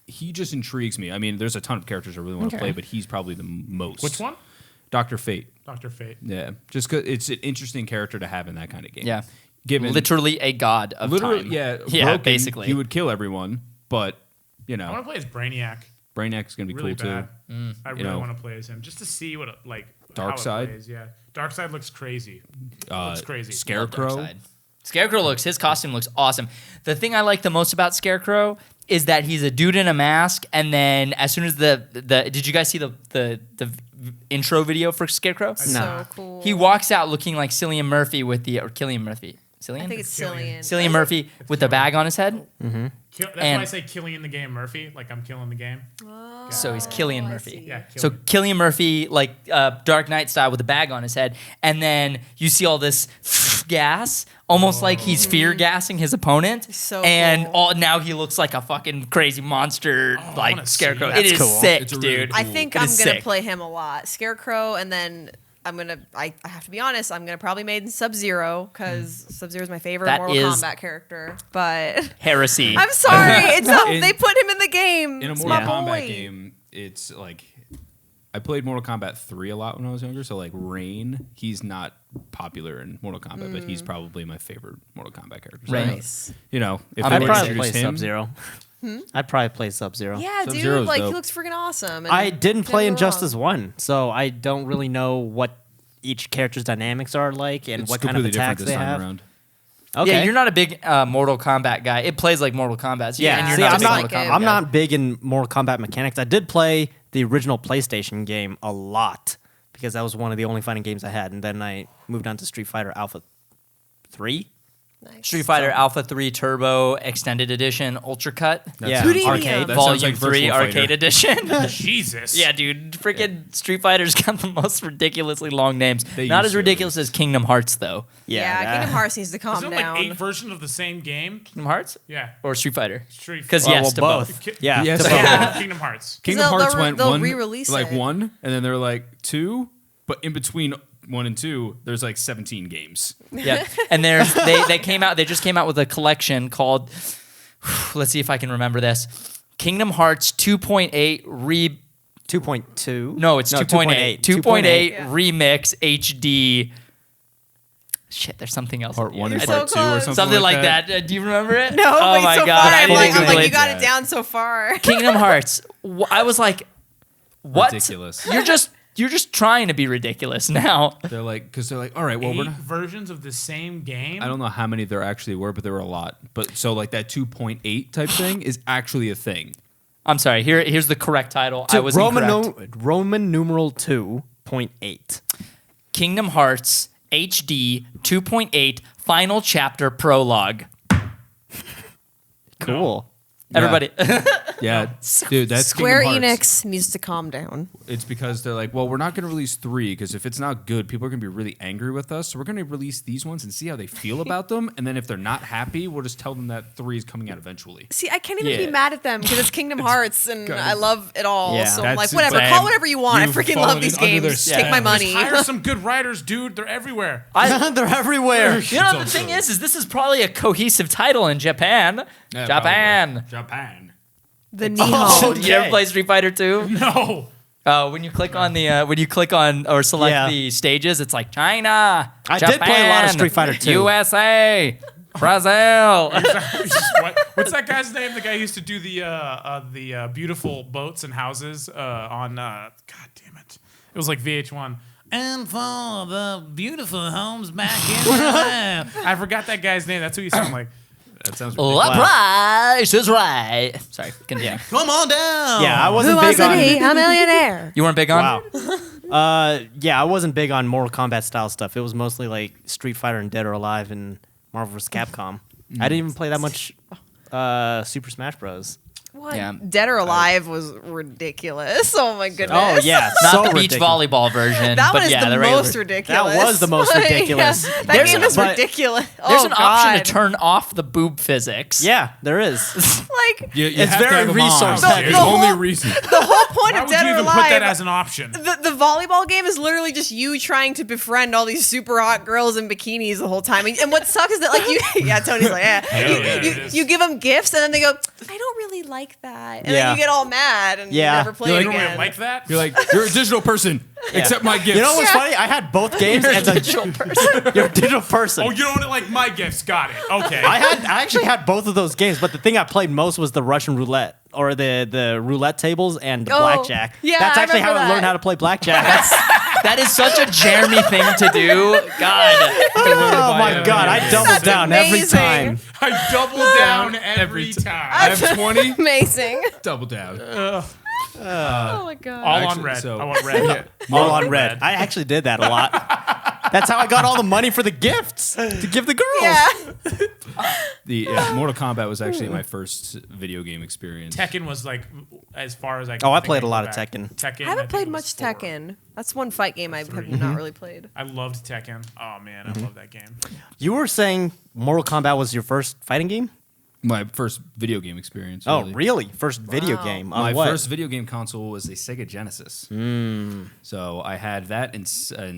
he just intrigues me. I mean, there's a ton of characters I really want to play, but he's probably the most. Which one? Dr. Fate. Dr. Fate. Yeah, just 'cause it's an interesting character to have in that kind of game. yeah. Given Literally a god of literally, time. yeah, Yeah, broken, basically. he would kill everyone, but I you want know, to play as Brainiac. Brainiac's gonna be Really cool bad. too. I really know. want to play as him just to see what how it Darkseid? plays. Yeah, Darkseid looks crazy. Looks crazy. Love Scarecrow. Darkseid. Scarecrow his costume looks awesome. The thing I like the most about Scarecrow is that he's a dude in a mask, and then as soon as did you guys see the intro video for Scarecrow? No. So cool. He walks out looking like Cillian Murphy or Cillian Murphy. Cillian? I think it's Cillian. Cillian. Cillian Murphy with the bag on his head. That's And- why I say killing in the game Murphy. Like I'm killing the game. So he's Cillian I Murphy. see. Yeah. So Cillian Murphy, like Dark Knight style, with a bag on his head, and then you see all this gas, almost like he's fear gassing his opponent. So and cool. now he looks like a fucking crazy monster, I like wanna see Scarecrow. that. It is That's cool. sick, It's a really dude. cool- I think It I'm is gonna sick. play him a lot. Scarecrow, and then I have to be honest, I'm gonna probably main Sub-Zero because Sub-Zero is my favorite That Mortal is- Kombat character. But Heresy. I'm sorry, it's not, In- they put him in the game. In a It's Mortal my Kombat boy. game, it's like I played Mortal Kombat 3 a lot when I was younger. So like Rain, he's not popular in Mortal Kombat, but he's probably my favorite Mortal Kombat character. So, Rain. Nice. you know, if I'm they I'd I'd were to probably play introduce him, Sub-Zero. I'd probably play Sub-Zero. Yeah, dude, Sub-Zero's like dope. he looks freaking awesome. and I didn't can't play go Injustice wrong. 1, so I don't really know what each character's dynamics are like and It's what kind of completely attacks different they this time have. around. Okay. Yeah, you're not a big Mortal Kombat guy. It plays like Mortal Kombat. So Yeah, and you're see, not a I'm big not. Mortal Kombat I'm guy. not big in Mortal Kombat mechanics. I did play the original PlayStation game a lot because that was one of the only fighting games I had, and then I moved on to Street Fighter Alpha 3. Nice. Street Fighter Alpha 3 Turbo Extended Edition Ultra Cut. Yeah, Who do you arcade. mean? That sounds Volume like 3 Virtual Arcade Fighter. Edition. Jesus. Yeah, dude. Freaking Street Fighter's got the most ridiculously long names. They Not used as to, at ridiculous as Kingdom Hearts, though. Yeah, that- Kingdom Hearts needs to calm Isn't it down. like 8 versions of the same game? Kingdom Hearts? Yeah. Or Street Fighter? Street Because Fighter. yes, to well, both. both. Yeah, Yes, to to both. Yeah, Kingdom Hearts. Kingdom they'll- Hearts they'll- went they'll one, re-release like it. 1, and then they're like 2, but in between 1 and 2, there's like 17 games. Yeah, and they came out. They just came out with a collection called. Let's see if I can remember this. Kingdom Hearts 2.8 re. 2.2. No, it's 2.8. 2.8 Yeah. remix HD. Shit, there's something else. Part 1 and You're part so 2 or close. something, Something like that. Do you remember it? No, Oh but my so god! far, I I'm need like, to I'm Google like, it. you got it down so far. Kingdom Hearts. I was like, what? Ridiculous. You're just trying to be ridiculous now. They're like, because they're like, all right, well, 8 we're not. versions of the same game? I don't know how many there actually were, but there were a lot. But so like that 2.8 type thing is actually a thing. I'm sorry. Here's the correct title. I was incorrect. Roman numeral 2.8. Kingdom Hearts HD 2.8 Final Chapter Prologue. Cool. Everybody. Yeah, dude, that's Square Kingdom Hearts. Enix needs to calm down. It's because they're like, well, we're not going to release 3 because if it's not good, people are going to be really angry with us. So we're going to release these ones and see how they feel about them. And then if they're not happy, we'll just tell them that 3 is coming out eventually. See, I can't even Yeah. be mad at them because it's Kingdom Hearts and kinda- I love it all. Yeah. So I'm That's like, whatever, insane. call whatever you want. I You've freaking fallen love these under their games. spell. Take my money. Just hire some good writers, dude. They're everywhere. They're everywhere. You know, the thing is this is probably a cohesive title in Japan. Yeah, Japan. probably. Japan. The Nihon. Oh, Okay. you ever play Street Fighter 2? No. When you click on or select Yeah. the stages, it's like China. I did play a lot of Street Fighter 2. USA. Brazil. What's that guy's name? The guy who used to do the beautiful boats and houses on. God damn it! It was like VH1. And for the beautiful homes back in. I forgot that guy's name. That's who you sound like. That sounds The ridiculous. price is right. Sorry, continue. Come on down. Yeah, I Who wasn't wants big to on. be a millionaire? You weren't big on? Wow. Yeah, I wasn't big on Mortal Kombat style stuff. It was mostly like Street Fighter and Dead or Alive and Marvel vs. Capcom. I didn't even play that much Super Smash Bros. What? Yeah. Dead or Alive was ridiculous. Oh my goodness. Oh yeah, Not so the beach ridiculous. volleyball version. That but one is yeah, the regular most version. ridiculous. That was the most ridiculous. Yeah, that There's game an- is but- ridiculous. There's Oh, an option God. to turn off the boob physics. Yeah, there is. Like You It's have to very have 'em on. resource It's heavy. the The only whole- reason. the whole point Why of would you Dead or even Alive. put that as an option? The volleyball game is literally just you trying to befriend all these super hot girls in bikinis the whole time. And what sucks is that like you, yeah, Tony's like, yeah, Hell yeah, it is. you give them gifts and then they go, I don't really like that, and Yeah. then you get all mad and Yeah. you never play You're it You don't again. really like that? You're like, you're a digital person. Accept my gifts. You know what's Yeah. funny? I had both games You're a as a digital person. you're a digital person. Oh, you don't like my gifts. Got it. Okay. I actually had both of those games, but the thing I played most was the Russian roulette or the roulette tables and the Oh, blackjack. yeah, That's I actually how remember I learned that. how to play blackjack. That is such a Jeremy thing to do. God. Oh my god, I doubled That's down every amazing. time. I double down every time. I have 20. Amazing. Double down. Oh my god. All Actually, on red. so- I want red. All on red. I actually did that a lot. That's how I got all the money for the gifts to give the girls. Yeah. The Mortal Kombat was actually my first video game experience. Tekken was like as far as I. Oh, I think played a go lot of back. Tekken. Tekken. I haven't think played it much was 4. Tekken. That's one fight game I have not really played. I loved Tekken. Oh man, I love that game. You were saying Mortal Kombat was your first fighting game? My first video game experience. Oh, really? First video Wow. game? On My what? first video game console was a Sega Genesis. So I had that in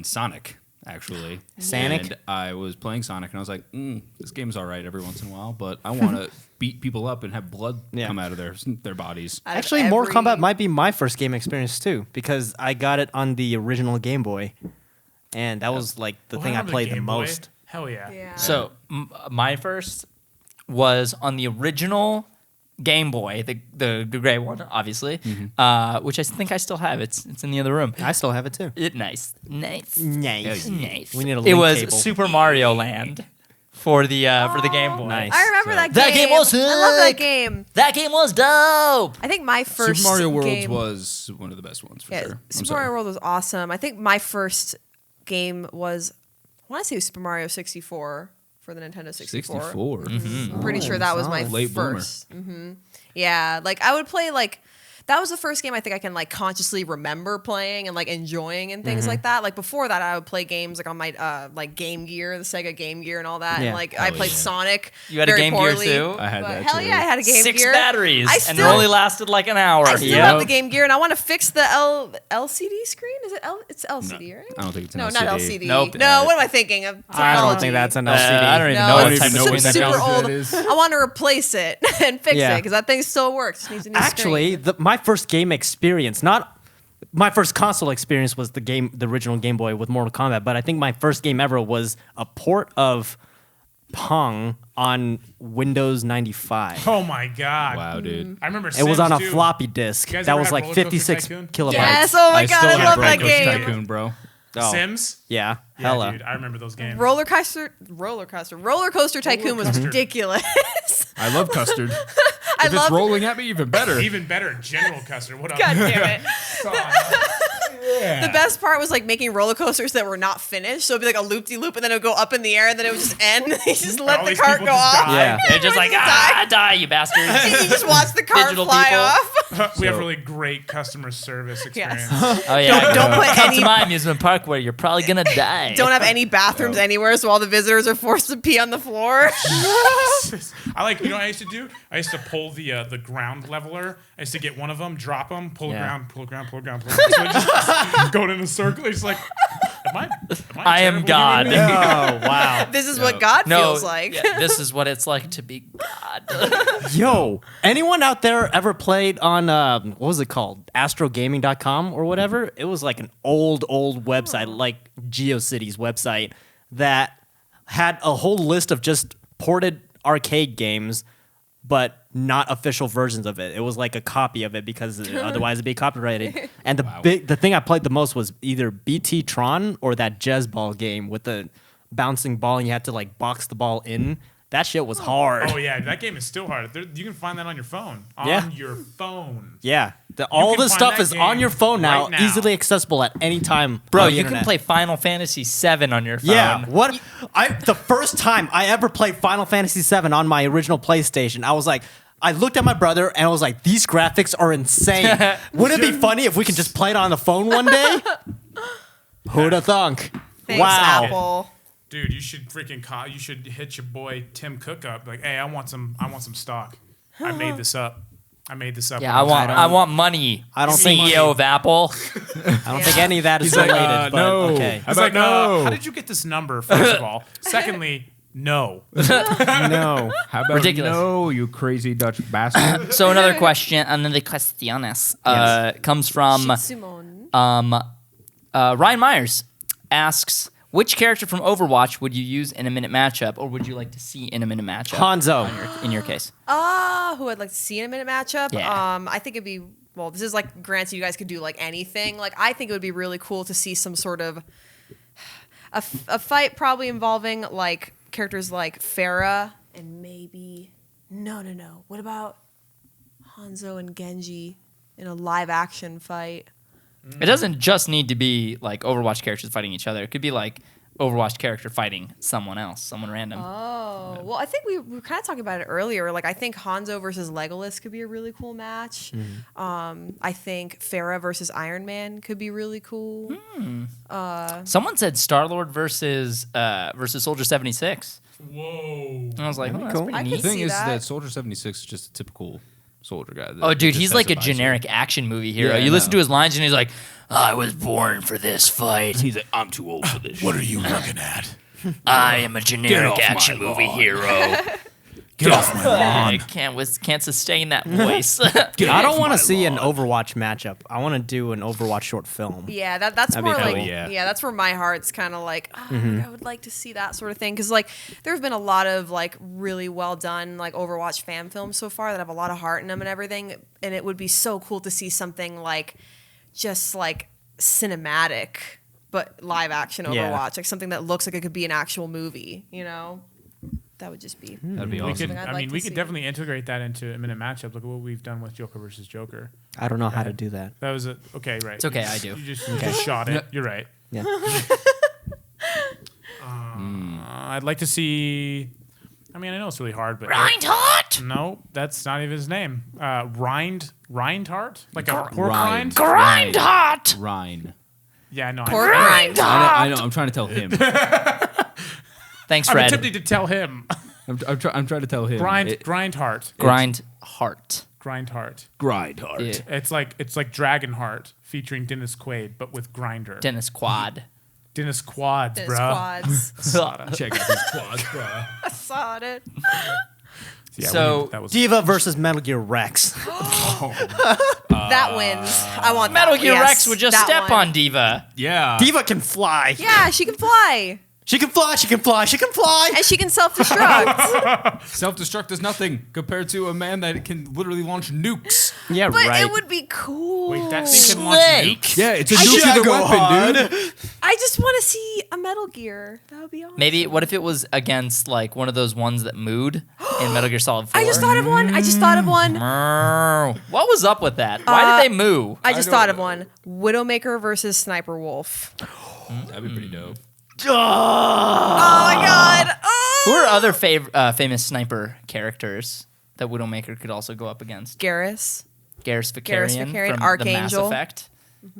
Sonic, actually. Sonic? And I was playing Sonic, and I was like, this game's all right every once in a while, but I want to beat people up and have blood Yeah. come out of their bodies. Out of Actually, Mortal every- Kombat might be my first game experience too, because I got it on the original Game Boy, and that was like the Oh, thing I remember played the Game Boy? most. Hell yeah. Yeah. So my first was on the original Game Boy, the gray one, obviously, which I think I still have. It's in the other room. I still have it too. Nice. Nice. Nice. We need a It link was cable. Super Mario Land for the Game Boy. Nice. I remember So- that game. That game was I love that sick. game. That game was dope. I think my first Super Mario World game, was one of the best ones for yeah, sure. I'm Super sorry. Mario World was awesome. I think my first game was, I want to say Super Mario 64 for the Nintendo 64. 64. I'm pretty sure that was my Late bloomer. first. Yeah, like I would play like that was the first game I think I can like consciously remember playing and like enjoying and things like that. Like before that, I would play games like on my like Game Gear, the Sega Game Gear, and all that. Yeah. And like I played yeah. Sonic. You had a very Game Gear poorly, too? I had but that hell too. yeah, I had a Game 6 Gear. batteries, I and it still- only lasted like an hour. I still Yep. have the Game Gear, and I want to fix the LCD screen. Is it It's LCD, right? I don't think it's an No, LCD. not LCD. Nope. No, what am I thinking of? I don't think Technology. that's an LCD. I don't even No, know what it's type of know what screen super that technology is. old. that is. I want to replace it and fix Yeah. it because that thing still works. It needs a new Actually, screen. my first game experience, not my first console experience, was the original Game Boy with Mortal Kombat. But I think my first game ever was a port of Pong on Windows 95. Oh my god! Wow, dude. I remember It was on a Sims 2. floppy disk You guys that ever was have like Roller Coaster 56 Tycoon? kilobytes. Yes, oh my god, still I have love Roller that Coaster game. Tycoon, bro. Oh, Sims. yeah, Yeah, hella. dude, I remember those games. Roller Coaster Tycoon was Coaster. ridiculous. I love custard. I If it's love. rolling at me, even better. Even better, General Custard. What up? God damn it! Yeah. The best part was like making roller coasters that were not finished. So it'd be like a loop de loop, and then it would go up in the air, and then it would just end. You just let All the these cart people go just off. die. Yeah. They're just like, die, you bastards. And you just watch the cart Digital fly people. off. We have really great customer service experience. Oh yeah, Don't put come any- to my amusement park where you're probably gonna die. Don't have any bathrooms anywhere, so all the visitors are forced to pee on the floor. I like, you know what I used to do? I used to pull the ground leveler. I used to get one of them, drop them, pull Yeah. the ground, pull the ground, pull the ground, pull the ground. So it just going in a circle. It's like, am I I am terrible God. human being? Oh wow. This is what God No, feels like. yeah, this is what it's like to be God. Yo, anyone out there ever played on what was it called? astrogaming.com or whatever? It was like an old website, like GeoCities website that had a whole list of just ported arcade games but not official versions of it. It was like a copy of it because otherwise it'd be copyrighted. And the thing I played the most was either BT Tron or that Jazz Ball game with the bouncing ball and you had to like box the ball in. That shit was hard. Oh, yeah. That game is still hard. You can find that on your phone. Yeah. On your phone. Yeah, all can this find stuff that is on game your phone now, right now. easily accessible at any time. Bro, on the you can internet. play Final Fantasy VII on your phone. Yeah, what? The first time I ever played Final Fantasy VII on my original PlayStation, I was like, I looked at my brother and I was like, these graphics are insane. Wouldn't it be funny if we could just play it on the phone one day? Who'd have thunk? Thanks, Wow. Apple. Dude, you should freaking call. You should hit your boy Tim Cook up. Like, hey, I want some stock. I made this up. Yeah, I want money. I don't CEO think- of Apple. I don't think any of that is He's like, related, but no. okay. How It's about like, no? how did you get this number? First of all, secondly, no. No. How about Ridiculous. no, you crazy Dutch bastard? So another questiones comes from Simone. Ryan Myers. Asks, which character from Overwatch would you use in a minute matchup, or would you like to see in a minute matchup? Hanzo. In your case. Who I'd like to see in a minute matchup. Yeah. I think it'd be, well, this is like, granted, you guys could do like anything. Like, I think it would be really cool to see some sort of a fight probably involving like characters like Pharah and maybe, no. What about Hanzo and Genji in a live action fight? It doesn't just need to be like Overwatch characters fighting each other. It could be like Overwatch character fighting someone else, someone random. Oh, well, I think we were kind of talking about it earlier. Like, I think Hanzo versus Legolas could be a really cool match. I think Pharah versus Iron Man could be really cool. Someone said Star-Lord versus Soldier 76. Whoa. And I was like, oh, that's cool. pretty I neat. The could thing see is that. that Soldier 76 is just a typical soldier guy. that Oh, dude, just he's has like a visor. generic action movie hero. Yeah, I you listen know. to his lines and he's like, I was born for this fight. He's like, I'm too old for this. What are you looking at? I am a generic off my action movie lawn." hero. Get off my I lawn. can't sustain that voice. I don't want to see an Overwatch matchup. I want to do an Overwatch short film. Yeah, that's That'd be more cool. like Yeah. that's where my heart's kind of like, I would like to see that sort of thing because like there have been a lot of like really well done like Overwatch fan films so far that have a lot of heart in them and everything, and it would be so cool to see something like just like cinematic but live action Overwatch, Yeah. like something that looks like it could be an actual movie, you know? That would just be That'd be We awesome. could, I'd I like mean, to we could see. definitely integrate that into a minute matchup. Look at what we've done with Joker versus Joker. I don't know how to do that. That was okay, right? It's okay, I do. You just shot it. You're right. Yeah. I'd like to see. I mean, I know it's really hard, but Reinhardt! no, that's not even his name. Rindheart, like a pork rind. Reinhardt! Rhine. Yeah, no, Pork I'm, rind. I know. I'm trying to tell him. Thanks, I'm Fred. attempting to tell him. I'm trying to tell him. Grindheart. Grind heart. Grindheart. Grindheart. Yeah. It's like Dragonheart featuring Dennis Quaid, but with Grinder. Dennis Quad. Dennis Quads, Dennis bro. Quads. Check out these quads, bro. I saw it. Yeah, So, that was Diva versus Metal Gear Rex. That wins. I want Metal that. Gear Yes, Rex would just that step one. on Diva. Yeah. Diva can fly. Yeah, she can fly. She can fly. She can fly. She can fly. And she can self-destruct. Self-destruct is nothing compared to a man that can literally launch nukes. Yeah, But right. it would be cool. Wait, that thing can launch Snake. nukes? Yeah, it's a nuclear weapon, dude. I just want to see a Metal Gear. That would be awesome. Maybe, what if it was against, like, one of those ones that mooed in Metal Gear Solid 4? I just thought of one. What was up with that? Why did they moo? I just thought of one. Widowmaker versus Sniper Wolf. That'd be pretty dope. Oh my god. Oh. Who are other famous sniper characters that Widowmaker could also go up against? Garrus. Garrus Vakarian Vakarian, from the Mass Archangel. Effect.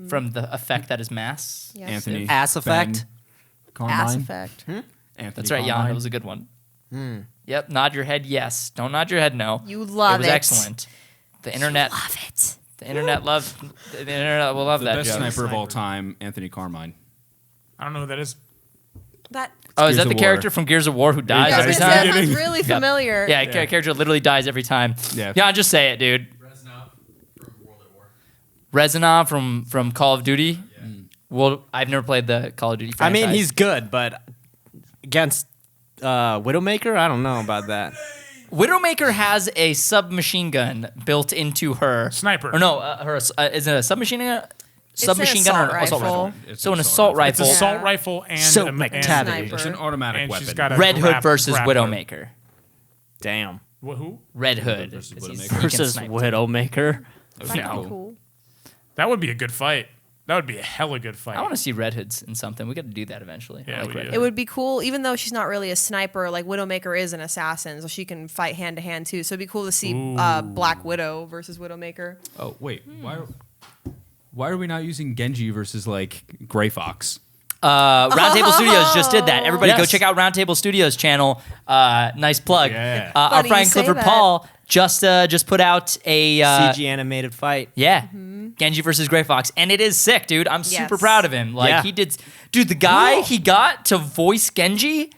From the effect that is Mass. Yes. Anthony. Ass Effect. Carmine. Ass Effect. Anthony That's right, Jan. Carmine. That was a good one. Yep. Nod your head yes. Don't nod your head no. You love it. Was it. excellent. The internet. Love it. The internet loves. The internet will love The that best joke. sniper of all time, Anthony Carmine. I don't know who that is. That. Oh, is Gears that the of character War. from Gears of War who dies Yeah, every that time? sounds really familiar. Yeah, character literally dies every time. Yeah. Yeah, just say it, dude. Reznov from Call of Duty. Well, I've never played the Call of Duty I franchise. mean, he's good, but against Widowmaker, I don't know about that. Widowmaker has a submachine gun built into her Sniper. Or no, her is it a submachine gun? Submachine gun or an assault rifle. rifle? It's So an an assault assault It's rifle. an assault rifle and So and- McTavish. Sniper. It's an automatic and weapon. she's got a Red Hood versus grappler. Widowmaker. Damn. Who? Red Hood versus 'cause he's- Widowmaker. he can Versus snipe. Widowmaker. That'd be cool. That would be a good fight. That would be a hella good fight. I want to see Red Hoods in something. We got to do that eventually. Yeah, I like we Red do. Hood. It would be cool, even though she's not really a sniper. Like Widowmaker is an assassin, so she can fight hand to hand too. So it'd be cool to see Black Widow versus Widowmaker. Oh wait, why are we not using Genji versus like Gray Fox? Roundtable Studios just did that. Everybody go Yes. check out Roundtable Studios channel. Nice plug. Yeah. Our Funny you friend say Clifford that. Paul just put out a CG animated fight. yeah, Genji versus Gray Fox, and it is sick, dude. I'm super Yes. proud of him. Like Yeah. he did, dude. The guy he got to voice Genji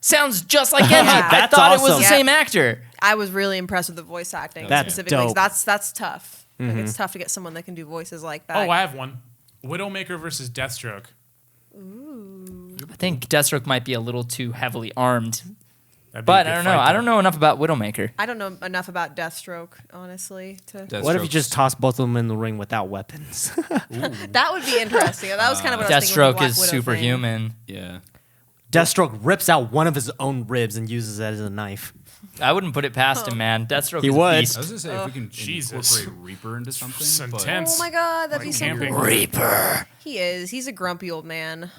sounds just like Genji. I That's thought it was awesome. the same actor. I was really impressed with the voice acting That's specifically. dope. That's tough. Like, it's tough to get someone that can do voices like that. Oh, I have one. Widowmaker versus Deathstroke. I think Deathstroke might be a little too heavily armed, That'd be a but good I don't know. fight, I though. don't know enough about Widowmaker. I don't know enough about Deathstroke, honestly. What if you just toss both of them in the ring without weapons? That would be interesting. That was kind of what I was thinking. Deathstroke with the Black is Widow thing. superhuman. Yeah. Deathstroke rips out one of his own ribs and uses it as a knife. I wouldn't put it past him, man. Deathstroke He is would. a I beast. was gonna say if we can Jesus. incorporate Reaper into something. It's but- intense. Oh my god, that'd be so camping. cool. Reaper. He is. He's a grumpy old man.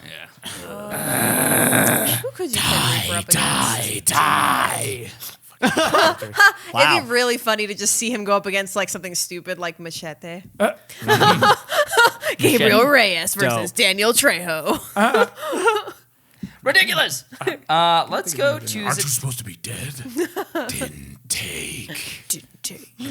Yeah. Who could you put Reaper up against? Die. It'd be really funny to just see him go up against like something stupid like Machete. Gabriel Reyes versus Dope. Daniel Trejo. Ridiculous. Let's go to. Aren't you supposed to be dead? Didn't take.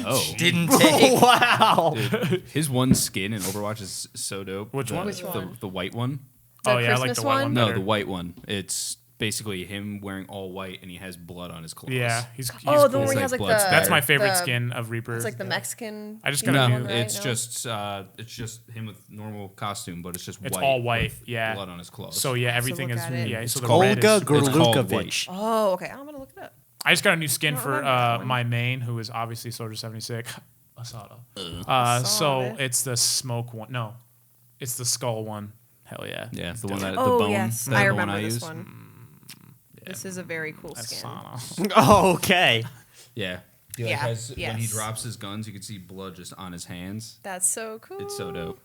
Oh. Didn't take. Wow. Dude, his one skin in Overwatch is so dope. Which one? Which one? The white one. Oh yeah, I like Christmas the white one. one? No, better. the white one. It's basically him wearing all white and he has blood on his clothes. Yeah, he's Oh, cool. the one where he has like blood the. That's my favorite the- skin of Reaper. It's like the Mexican. I just got No, a one, new. right? it's No? just him with normal costume, but it's just It's white. all white. with Yeah. blood on his clothes. So yeah, everything look is at it. yeah. So the called- red Olga is. It's called Gurlukovic. Oh, okay. I'm gonna look it up. I just got a new skin don't for remember that one. my main, who is obviously Soldier 76. Asada. So Asada. it's the smoke one. No, it's the skull one. Hell yeah. Yeah, the one that Oh the bone. yes, that's I the one remember this use. one. This is a very cool skin. Asana. Oh, okay. Yeah. He Yeah, has, when he yes. drops his guns, you can see blood just on his hands. That's so cool. It's so dope.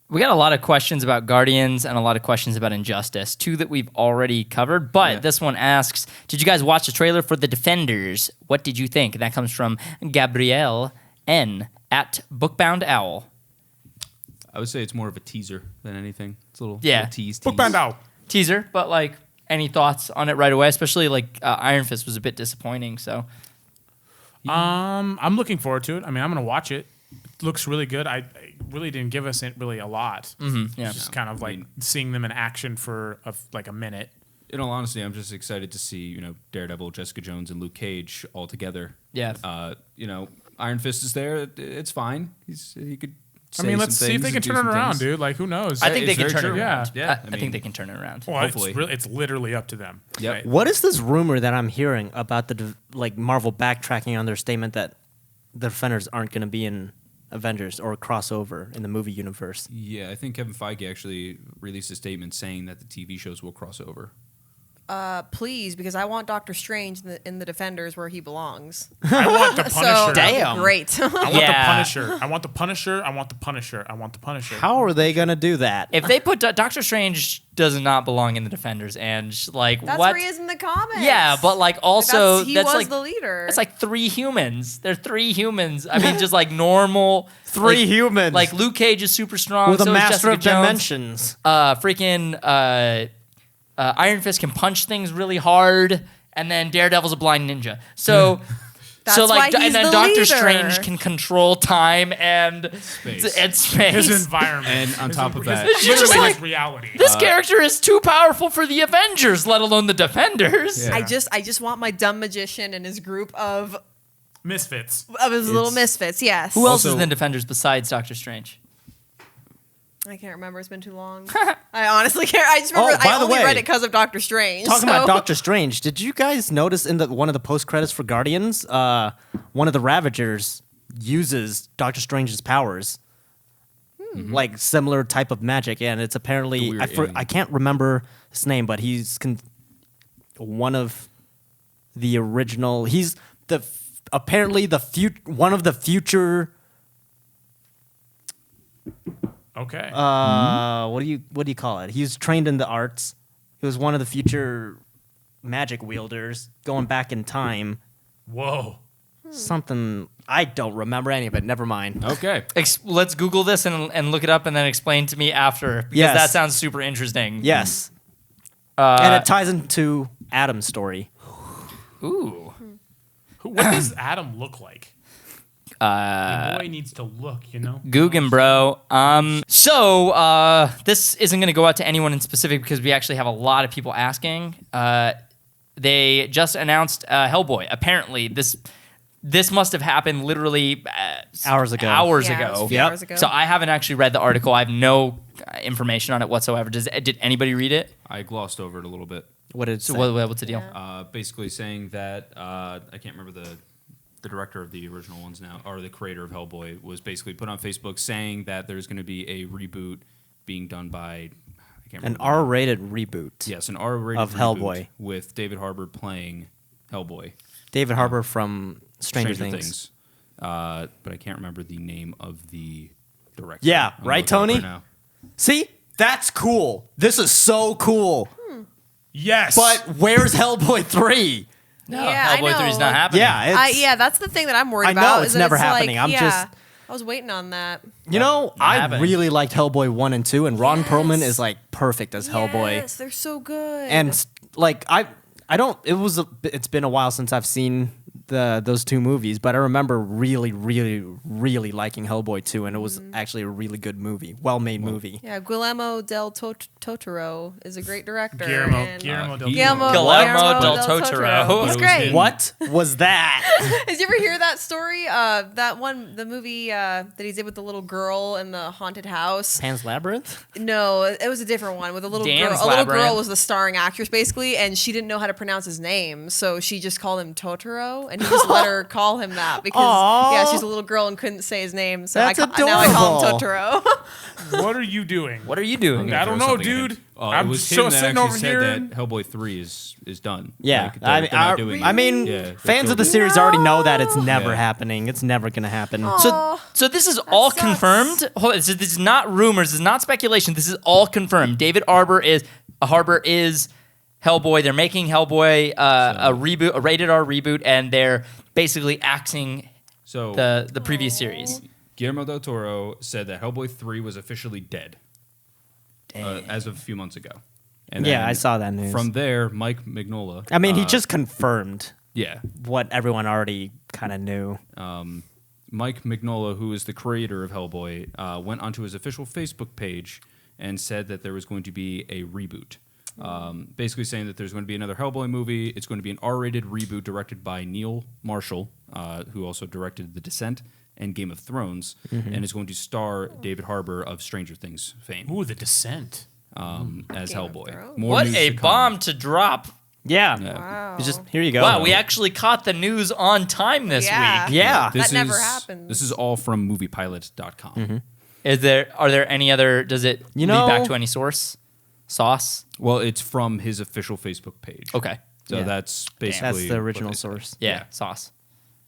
We got a lot of questions about Guardians and a lot of questions about Injustice, two that we've already covered. But Yeah. this one asks, did you guys watch the trailer for The Defenders? What did you think? And that comes from Gabrielle N. at Bookbound Owl. I would say it's more of a teaser than anything. It's a little, Yeah. little tease. Book band out. Teaser, but like any thoughts on it right away? Especially like Iron Fist was a bit disappointing. So I'm looking forward to it. I mean, I'm gonna watch it. It looks really good. I really didn't give us really a lot. yeah. Just kind of like seeing them in action for like a minute. In all honesty, I'm just excited to see, Daredevil, Jessica Jones, and Luke Cage all together. Yeah. Iron Fist is there. It's fine. He could. I mean, let's see if they can turn it around, dude. Like, who knows? I think they it's can very turn it true. around. Yeah. I think they can turn it around. Well, hopefully. it's literally up to them. Yep. Right? What is this rumor that I'm hearing about Marvel backtracking on their statement that the Defenders aren't going to be in Avengers or crossover in the movie universe? Yeah, I think Kevin Feige actually released a statement saying that the TV shows will cross over. Please, because I want Doctor Strange in the Defenders where he belongs. I want the So Punisher. Damn. great. I want Yeah. the Punisher. I want the Punisher. I want the Punisher. I want the Punisher. How are they going to do that? If they put Doctor Strange does not belong in the Defenders, and like That's what? where he is in the comics. Yeah, but like also he that's was like the leader. That's like 3 humans. They're 3 humans. I mean, just like normal 3 like- humans. Like Luke Cage is super strong. with a so is master Jessica of Jones. dimensions. Iron Fist can punch things really hard, and then Daredevil's a blind ninja. So. That's so like, why he's and then the Doctor leader. Strange can control time and Space. and space. his environment. And on top of that- his, You're just literally like- his reality. This character is too powerful for the Avengers, let alone the Defenders. Yeah. I just want my dumb magician and his group of Misfits. his little misfits. Yes. Who else is Also- in the Defenders besides Doctor Strange? I can't remember. It's been too long. I honestly can't. I just remember. Oh, by I the only way, read it because of Doctor Strange. Talking so. about Doctor Strange, did you guys notice in one of the post credits for Guardians, one of the Ravagers uses Doctor Strange's powers, like similar type of magic, and it's apparently The weird alien. I can't remember his name, but he's one of the original. He's apparently one of the future. Okay. What do you call it? He was trained in the arts. He was one of the future magic wielders going back in time. Whoa. Something I don't remember any of it. Never mind. Okay. Let's Google this and look it up and then explain to me after because Yes. that sounds super interesting. Yes, and it ties into Adam's story. Ooh. What does Adam look like? The boy needs to look, Guggen, bro. So this isn't going to go out to anyone in specific because we actually have a lot of people asking. They just announced Hellboy. Apparently, this must have happened literally Hours ago. Yeah, it was ago. a few Yep. hours ago. So I haven't actually read the article. I have no information on it whatsoever. Did anybody read it? I glossed over it a little bit. What did it So say? what's the deal? Basically saying that I can't remember the director of the original ones now, or the creator of Hellboy, was basically put on Facebook saying that there's going to be a reboot being done by I can't An remember. R-rated reboot. Yes, an R-rated of reboot Hellboy. with David Harbour playing Hellboy. David Harbour from Stranger Things. But I can't remember the name of the director. Yeah, I'm right, looking it up Tony? now. See, that's cool. This is so cool. Yes. But where's Hellboy 3? No, Yeah, I Hellboy 3 is know. not happening. Yeah, yeah, that's the thing that I'm worried I know about. it's is that never like, happening. I'm just- I was waiting on that. I happening. really liked Hellboy 1 and 2, and Ron Perlman is like perfect as Hellboy. Yes, they're so good. And like I don't. It's been a while since I've seen those two movies, but I remember really, really, really liking Hellboy 2, and it was actually a really good movie, well-made movie. Yeah, Guillermo del Totoro is a great director. Guillermo and- del Guillermo del Totoro. It's But it was great. him. What was that? Did you ever hear that story? The movie that he did with the little girl in the haunted house. Pan's Labyrinth? No, it was a different one with a little Dan's girl. A little Labyrinth. girl was the starring actress basically, and she didn't know how to pronounce his name, so she just called him Totoro, and he just let her call him that because Aw. she's a little girl and couldn't say his name. So That's now I call him adorable. Totoro. What are you doing? What are you doing? I don't Throw know, something at dude. him. I'm it was so him that sitting actually over said here. that Hellboy 3 is done. Yeah, Like, they're not doing it. I mean, Yeah, fans they're of the still- series already know that it's never Yeah. happening. It's never gonna happen. So this is all sucks. confirmed. This is not rumors. This is not speculation. This is all confirmed. David Harbour is Hellboy. They're making Hellboy a reboot, a rated R reboot, and they're basically axing So the previous series. Guillermo del Toro said that Hellboy 3 was officially dead as of a few months ago. And Yeah, then I saw that news. From there, Mike Mignola. I mean, he just confirmed yeah, what everyone already kind of knew. Mike Mignola, who is the creator of Hellboy, went onto his official Facebook page and said that there was going to be a reboot. Basically saying that there's going to be another Hellboy movie. It's going to be an R-rated reboot directed by Neil Marshall, who also directed The Descent and Game of Thrones, and is going to star David Harbour of Stranger Things fame Ooh, The Descent. as Game of Hellboy. Thrones. More What news a to come. bomb to drop! Yeah. Wow. It's just here you go. Wow, we actually caught the news on time this Yeah. week. Yeah. This That never is- happens. This is all from moviepilot.com. Are there any other? Does it You lead back know- to any sauce? Well, it's from his official Facebook page. Okay, So Yeah. that's basically That's the what original they said. source. yeah, sauce.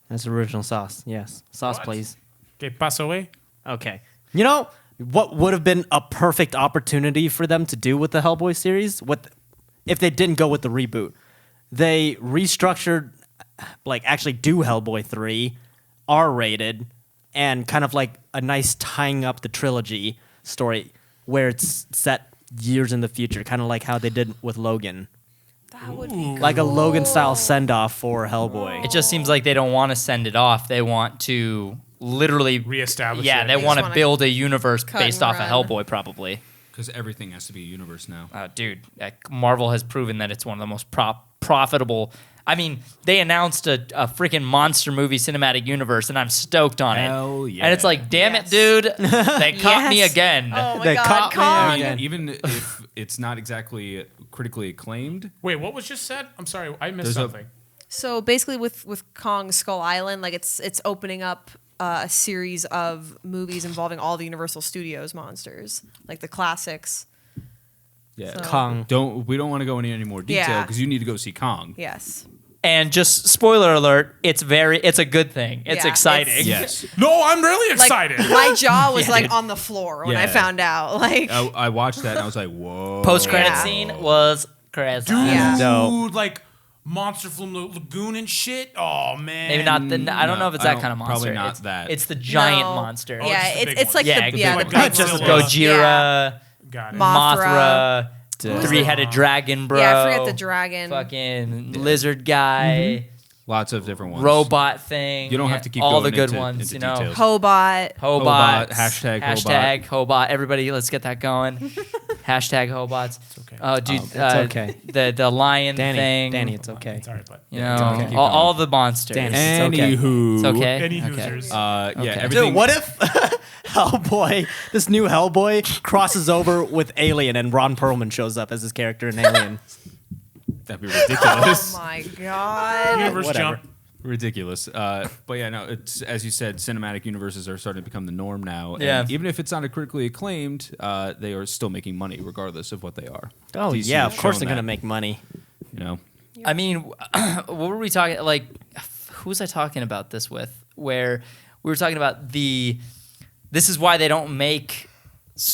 That's the original sauce. Yes. Sauce, What? please. Que pasó, eh? Okay. You know what would have been a perfect opportunity for them to do with the Hellboy series? If they didn't go with the reboot? They restructured, like actually do Hellboy 3, R-rated, and kind of like a nice tying up the trilogy story where it's set years in the future, kind of like how they did with Logan. That would be Like a Logan-style send-off for Hellboy. It just seems like they don't want to send it off. They want to literally Reestablish Yeah, it. they They want just to wanna build a universe cut based and off of run. Hellboy, probably. Because everything has to be a universe now. Dude, Marvel has proven that it's one of the most profitable. I mean, they announced a freaking monster movie cinematic universe, and I'm stoked on Hell it. yeah. And it's like, damn Yes. it, dude, they caught me Yes. again. Oh my They god, caught me Kong. again. Even if it's not exactly critically acclaimed, Wait, what was just said? I'm sorry, I missed There's a- something. So basically, with Kong Skull Island, like it's opening up a series of movies involving all the Universal Studios monsters, like the classics. yeah. So- Kong. We don't want to go into any more detail Yeah. because you need to go see Kong. Yes. And just spoiler alert, it's a good thing. It's Yeah, exciting. it's- Yes. No, I'm really Like excited. my jaw was Yeah, like dude. on the floor when I Yeah. found out. Like I watched that and I was like, whoa. Post credit Yeah. scene was crazy. Dude, Yeah. No. like Monster from the Lagoon and shit. Oh man. Maybe not the. I don't know if it's I that don't- kind of monster. probably not it's, that. It's the giant No. monster. Oh, yeah, just the big it's one. like Yeah, the yeah, the Godzilla. big Just one. Gojira, Got it. Mothra. Mothra, three-headed dragon, bro. Yeah, I forget the dragon. Fucking lizard guy, Lots of different ones. robot thing. You don't have to keep all the going good into- ones. into You know, details. Hobot. Hobot, Hashtag Hobot. Everybody, let's get that going. Hashtag Hobots. okay. Oh, dude, It's okay. The lion Danny, thing. Danny, it's okay. It's all right, but You Yeah, know, okay. Keep all going. the monsters. Danny, it's okay. Anywho. It's okay. Any Okay. Hoosers. Yeah, Okay. everything. Dude, what if Hellboy, this new Hellboy, crosses over with Alien and Ron Perlman shows up as his character in Alien? That'd be ridiculous. Oh my god. Universe whatever. jump. Ridiculous. But yeah, no, it's as you said, cinematic universes are starting to become the norm now. Yeah. And even if it's not a critically acclaimed, they are still making money regardless of what they are. Oh, DC yeah, has of course shown they're going to that, make money. You know, I mean, what were we talking? Like, who was I talking about this with? Where we were talking about this is why they don't make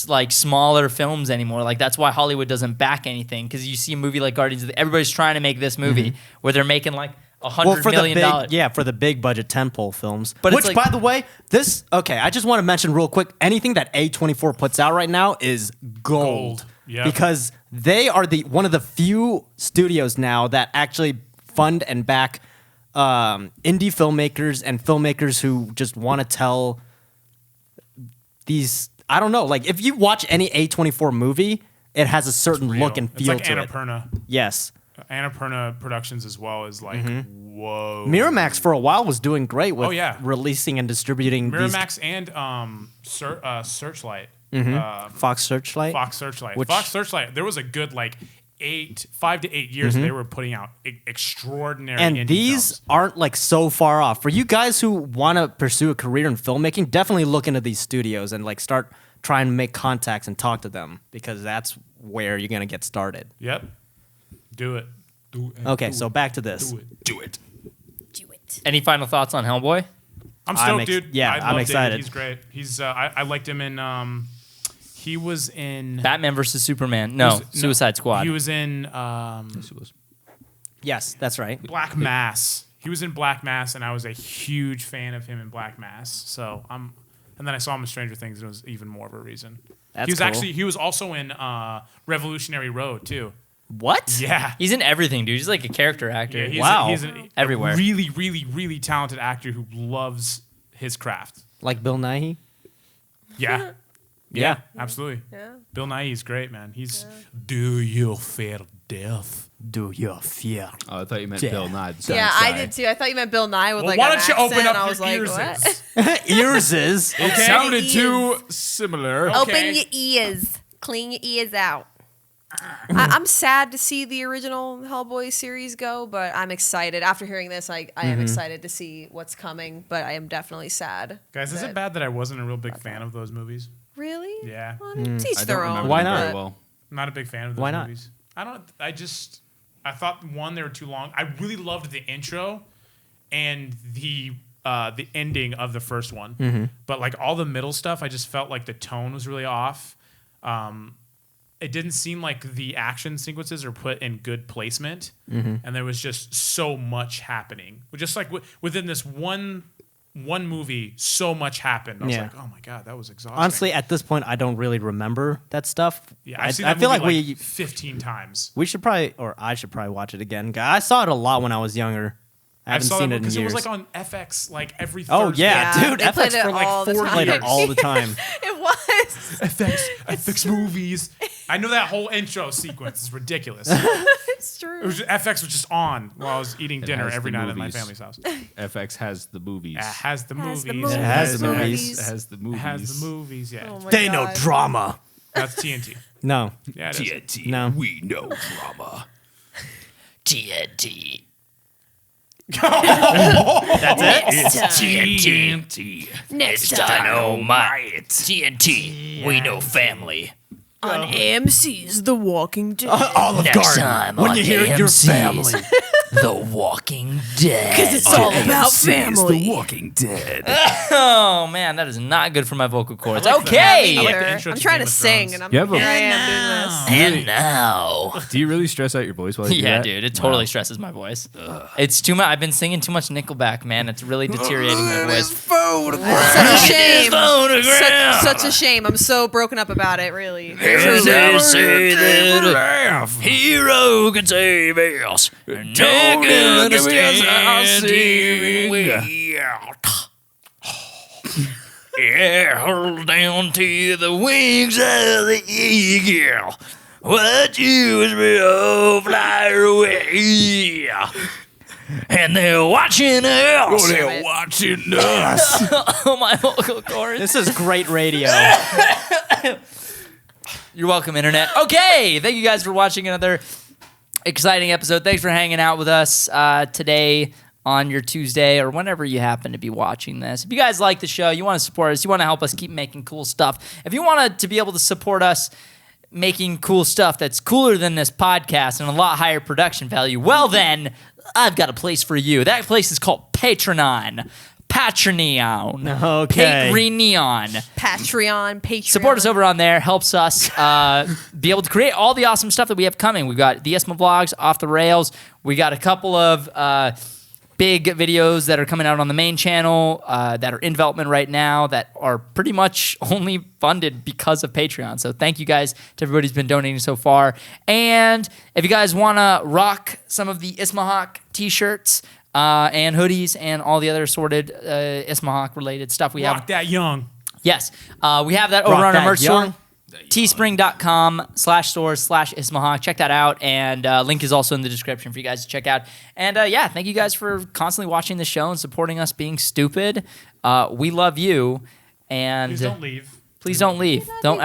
like smaller films anymore. Like that's why Hollywood doesn't back anything, because you see a movie like Guardians of the, everybody's trying to make this movie where they're making like $100 million. for the big budget tentpole films. But it's Which, like- by the way, I just want to mention real quick, anything that A24 puts out right now is gold. Yeah. Because they are one of the few studios now that actually fund and back indie filmmakers and filmmakers who just want to tell these. I don't know. Like if you watch any A24 movie, it has a certain Real. look and It's feel like to it. Annapurna. Yes. Annapurna Productions as well is like, whoa. Miramax for a while was doing great with Oh, yeah. releasing and distributing Miramax and Searchlight. Fox Searchlight. Fox Searchlight. Which- Fox Searchlight. There was a good 5 to 8 years they were putting out extraordinary. And indie these films. aren't like so far off. For you guys who want to pursue a career in filmmaking, definitely look into these studios and like start trying to make contacts and talk to them because that's where you're gonna get started. Yep. Do it. Do it. Okay, Do so it. back to this. Do it. Do it. Do it. Any final thoughts on Hellboy? I'm stoked, ex- dude. yeah, I I'm loved excited. It. He's great. He's I liked him in he was in Batman versus Superman. No, Suicide Squad. He was in Yes, it was. Yes, that's right. Black Mass. He was in Black Mass, and I was a huge fan of him in Black Mass. So and then I saw him in Stranger Things, and it was even more of a reason. That's he was cool. he was also in Revolutionary Road too. What? Yeah. He's in everything, dude. He's like a character actor. Yeah, he's Wow. he's Everywhere. a really, really, really talented actor who loves his craft. Like Bill Nighy? Yeah. Yeah. Absolutely. Yeah. Bill Nighy is great, man. He's do you fear death? Do you fear? Oh, I thought you meant Yeah. Bill Nye. the Science Yeah, I guy. did too. I thought you meant Bill Nye with Well, like why an don't you accent. open up I your was like, ears? what? Ears is. Okay. Sounded Ears. too similar. Okay. Open your ears. Clean your ears out. I'm sad to see the original Hellboy series go, but I'm excited. After hearing this, I am excited to see what's coming, but I am definitely sad. Guys, is it bad that I wasn't a real big fan of those movies? Really? Yeah. Well, I mean, teach I their don't own. remember Why them not? very but- well. I'm not a big fan of those Why not? movies. I thought one, they were too long. I really loved the intro and the ending of the first one. But like all the middle stuff, I just felt like the tone was really off. It didn't seem like the action sequences are put in good placement, and there was just so much happening. Just like within this one movie, so much happened. I was Yeah. like, oh my god, that was exhausting. Honestly, at this point, I don't really remember that stuff. yeah, I've seen I that feel movie like we 15 times. we should probably, or I should probably watch it again. I saw it a lot when I was younger. I haven't saw seen that it in because years. it was like on FX like every Oh, Thursday. yeah, dude, they FX played it for like all the 4 time. played it all the time. It was. FX movies. I know that whole intro sequence is ridiculous. It's true. FX was just on while I was eating dinner has every the night at my movies. family's house. FX has the movies. It has the Has the movies. movies. It has the movies. It has the movies. It has the movies. Yeah, Oh my They know God. drama. that's TNT. No. Yeah, it is. TNT. No. We know drama. TNT. That's it? It's TNT. Next Dynamite. TNT. We know family. on AMC's The Walking Dead. Olive Next Garden. time When on you hear your AMC's family. The Walking Dead. It's all about family. Walking Dead. Oh man, that is not good for my vocal cords. I like the- Okay. I like the Either. intro I'm to trying Game to of sing, Thrones. and I'm You have here a- I am doing this. And now. Do you really stress out your voice while you do Yeah, that? dude, it totally stresses my voice. It's too much. I've been singing too much Nickelback, man. It's really deteriorating my voice. Such a shame. Photograph. Such a shame. I'm so broken up about it, really. As Truly. they say that hero can save us. Don't understand yeah, hold down to the wings of the eagle. What you is real, fly away. And they're watching us. They're watching us. Oh, my vocal cords. This is great radio. You're welcome, Internet. Okay, thank you guys for watching another exciting episode. Thanks for hanging out with us today on your Tuesday or whenever you happen to be watching this. If you guys like the show, you want to support us, you want to help us keep making cool stuff, if you want to be able to support us making cool stuff that's cooler than this podcast and a lot higher production value, well then, I've got a place for you. That place is called Patreon. Patreon. Okay. Patreon. Support us over on there. Helps us be able to create all the awesome stuff that we have coming. We've got the ISMA vlogs, Off the Rails. We got a couple of big videos that are coming out on the main channel that are in development right now that are pretty much only funded because of Patreon. So thank you guys to everybody who's been donating so far. And if you guys want to rock some of the ISMA Hawk t-shirts, and hoodies and all the other assorted Ismahawk related stuff we Rock have. that young. Yes, we have that over Rock on our that merch young. store. Teespring.com/stores/Ismahawk. Check that out. And link is also in the description for you guys to check out. And thank you guys for constantly watching the show and supporting us being stupid. We love you. And Please don't leave. Please don't leave. love Don't you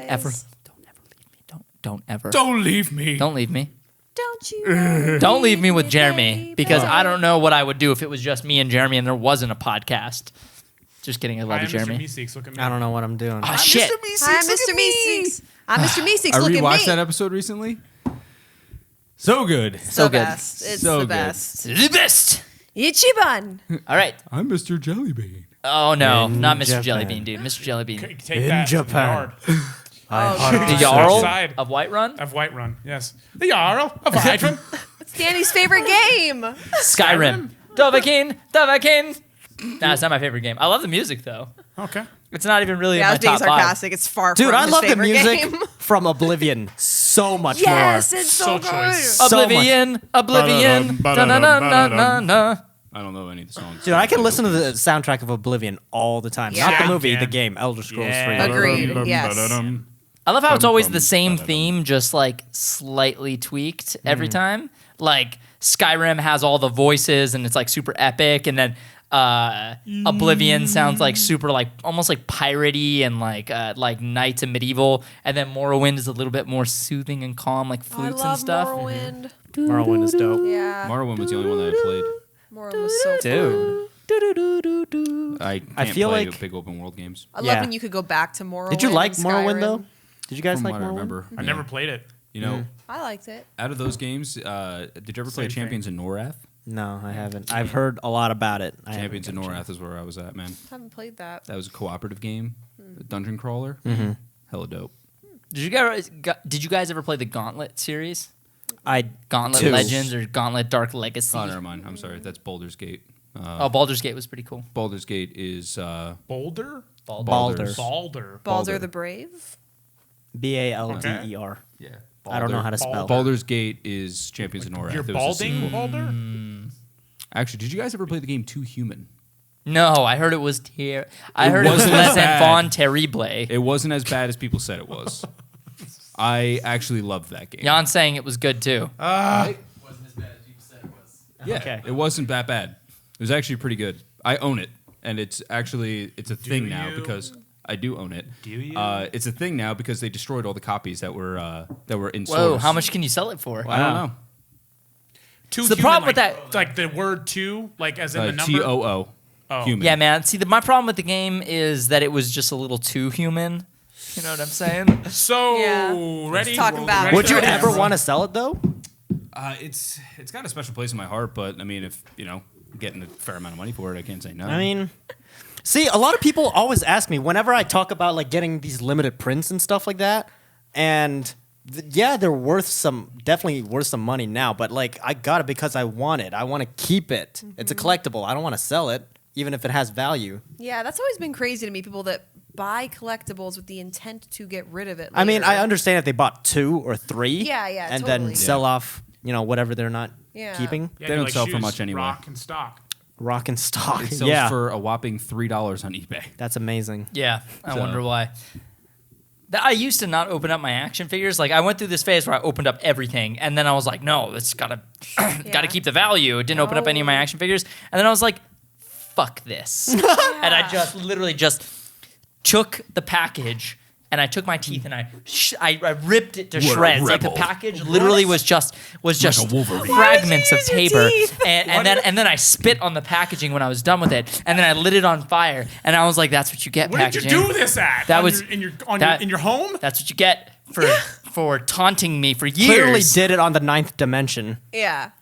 ever guys. leave me. Don't ever. Don't leave me. Don't leave me. Don't you ever Don't leave me with Jeremy baby. because I don't know what I would do if it was just me and Jeremy and there wasn't a podcast. Just kidding. I love Hi, you, Mr. Jeremy. Meeseeks, look at me. I don't know what I'm doing. Oh, shit. Hi, I'm Mr. Meeseeks. I'm Mr. Meeseeks. I Look rewatched at me. that episode recently. So good. So good. Best. It's So the good. best. The best. Ichiban. All right. I'm Mr. Jellybean. Oh, no. In Not Mr. Japan. Jellybean, dude. Mr. Jellybean. Take In that. Japan. The yard The Oh, Jarl Outside. of Whiterun? of Whiterun. Yes. The Jarl of Whiterun. it's Danny's favorite game. Skyrim. Dovahkiin. Nah, it's not my favorite game. I love the music, though. Okay. It's not even really Yeah, I in was my being top five. sarcastic. It's far Dude, from I his love the favorite music game. from Oblivion so much Yes, more. it's so So good. choice. So much. Oblivion. Da-na-na-na-na-na. I don't know any of the songs. Dude, I can listen to the soundtrack of Oblivion all the time. Not Yeah. the movie, Yeah. the game, Elder Scrolls Yeah. 3. Agreed. Yes. I love how it's always the same theme, just like slightly tweaked every time. Like Skyrim has all the voices and it's like super epic, and then Oblivion sounds like super like almost like piratey and like Knights and Medieval, and then Morrowind is a little bit more soothing and calm, like I flutes love and stuff. Morrowind. Morrowind is dope. Yeah. Morrowind was the only one that I played. Morrowind was so Dude. I can't feel play like- big open world games. I love Yeah. when you could go back to Morrowind. Did you like and Morrowind, Skyrim. though? Did you guys From like what I Morrowind? remember. I never played it. You know, I liked it. out of those games, did you ever play Same Champions in Norath? No, I haven't. I've heard a lot about it. I Champions in haven't got a Norath is where I was at, man. I haven't played that. That was a cooperative game, a dungeon crawler. Hella dope. Did you guys ever play the Gauntlet series? I Gauntlet Two. Legends or Gauntlet Dark Legacy? Oh, never mind. I'm sorry. That's Baldur's Gate. Oh, Baldur's Gate was pretty cool. Baldur's Gate is Boulder? Balder. Balder. Baldur the Brave. Balder. yeah. I don't know how to spell. Baldur's Gate is Champions in Norath. You're It was a balding, sequel. Balder? Actually, did you guys ever play the game Too Human? No, I heard it was I It heard it was wasn't less as than bad. Fawn Terrible. It wasn't as bad as people said it was. I actually loved that game. Jan's saying it was good too. Yeah, Okay. it wasn't that bad. It was actually pretty good. I own it, and it's a thing now you? because I do own it. Do you? It's a thing now because they destroyed all the copies that were in Whoa, stores. how much can you sell it for? I don't know. Two the human, problem with like, that- like the word two, like as in the number. TOO. Oh. Human. Yeah, man. See, my problem with the game is that it was just a little too human. You know what I'm saying? So Yeah. ready? Let's talk about Ready? Would you Okay. ever want to sell it, though? It's got a special place in my heart, but I mean, if getting a fair amount of money for it, I can't say no. I mean, see, a lot of people always ask me whenever I talk about like getting these limited prints and stuff like that, and yeah, they're definitely worth some money now. But like, I got it because I want it. I want to keep it. It's a collectible. I don't want to sell it, even if it has value. Yeah, that's always been crazy to me. People that buy collectibles with the intent to get rid of it. I mean, later. I understand if they bought 2 or 3, Yeah, and totally. then sell off, whatever they're not Yeah. keeping. Yeah, They you're don't sell for shoes, much anyway. Rock and stock. Rock and stock. it sells Yeah, for a whopping $3 on eBay. that's amazing. Yeah, I So- wonder why. I used to not open up my action figures. Like I went through this phase where I opened up everything, and then I was like, no, it's gotta keep the value. It didn't open up any of my action figures, and then I was like, fuck this, and I just literally just took the package. And I took my teeth and I ripped it to shreds. Like the package literally was just fragments of use your paper. teeth? And then I spit on the package when I was done with it. And then I lit it on fire. And I was like, "That's what you get, Where packaging. did you do this at? That On was- your, that- in your home. That's what you get for taunting me for years." Clearly did it on the 9th dimension. Yeah.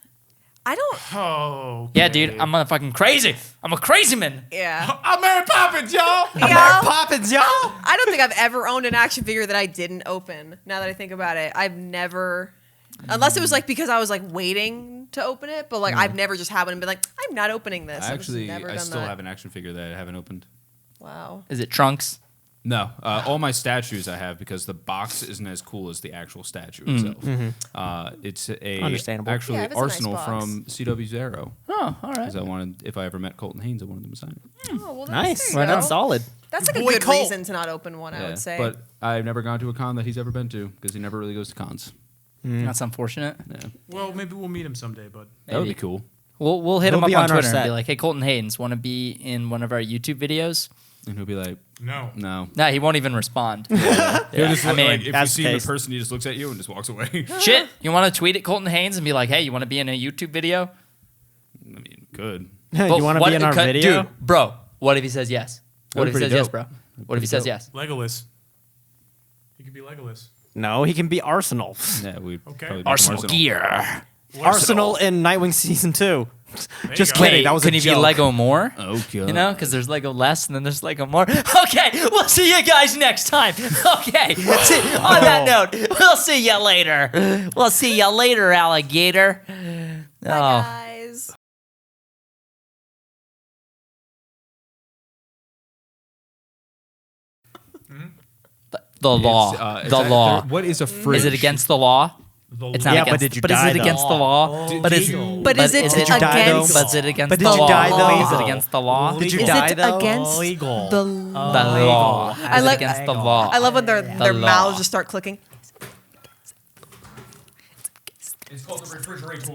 I don't. Oh. Yeah, dude, I'm motherfucking crazy. I'm a crazy man. Yeah. I'm Mary Poppins, y'all. Yeah. Poppins, y'all! I don't think I've ever owned an action figure that I didn't open. Now that I think about it, I've never, unless it was like because I was like waiting to open it, but like I've never just happened and been like, I'm not opening this. I've just Actually, never I done still that. have an action figure that I haven't opened. Wow. Is it Trunks? No, all my statues I have because the box isn't as cool as the actual statue itself. It's a Understandable. actually Yeah, it was a nice Arsenal box. from CW's Arrow. Oh, all right. Because I wanted, if I ever met Colton Haynes, I wanted him to sign it. Oh, well, Nice. There you Right go. on, solid. That's like a Boy, good Cole. reason to not open one, I would say. But I've never gone to a con that he's ever been to because he never really goes to cons. That's unfortunate. Yeah. Well, maybe we'll meet him someday, but That would be Maybe. cool. We'll hit He'll him up be on on our Twitter and be set. like, "Hey, Colton Haynes, want to be in one of our YouTube videos?" And he'll be like, no. no. Nah, he won't even respond. He'll just I look mean, like, if you that's see the the case. person, he just looks at you and just walks away. Shit, you want to tweet at Colton Haynes and be like, "Hey, you want to be in a YouTube video?" I mean, good. You But want to what- be in our video? dude, bro? What if he says yes? What if he pretty says yes, dope. bro? What if he says yes? Legolas. He could be Legolas. No, he can be Arsenal. Yeah, we Okay. probably make him Arsenal gear. Arsenal in Nightwing season 2. There Just you go. kidding. Wait, That was can a he joke. be Lego more? Oh god. You know, because there's Lego less and then there's Lego more. Okay, we'll see you guys next time. Okay, on that note, we'll see you later. We'll see you later, alligator. Bye, Oh. guys. The law. Is The that- law. What is a fridge? Is it against the law? The It's law. not Yeah, against. but did you is die, it though? against the law? But is it Did you die, though? But is it against But the did you law? die, though? Is it against the law? Did you Is die it though? against Legal. the The law. I Is it like- against the law? I love when their law. mouths just start clicking. It's called the refrigerator.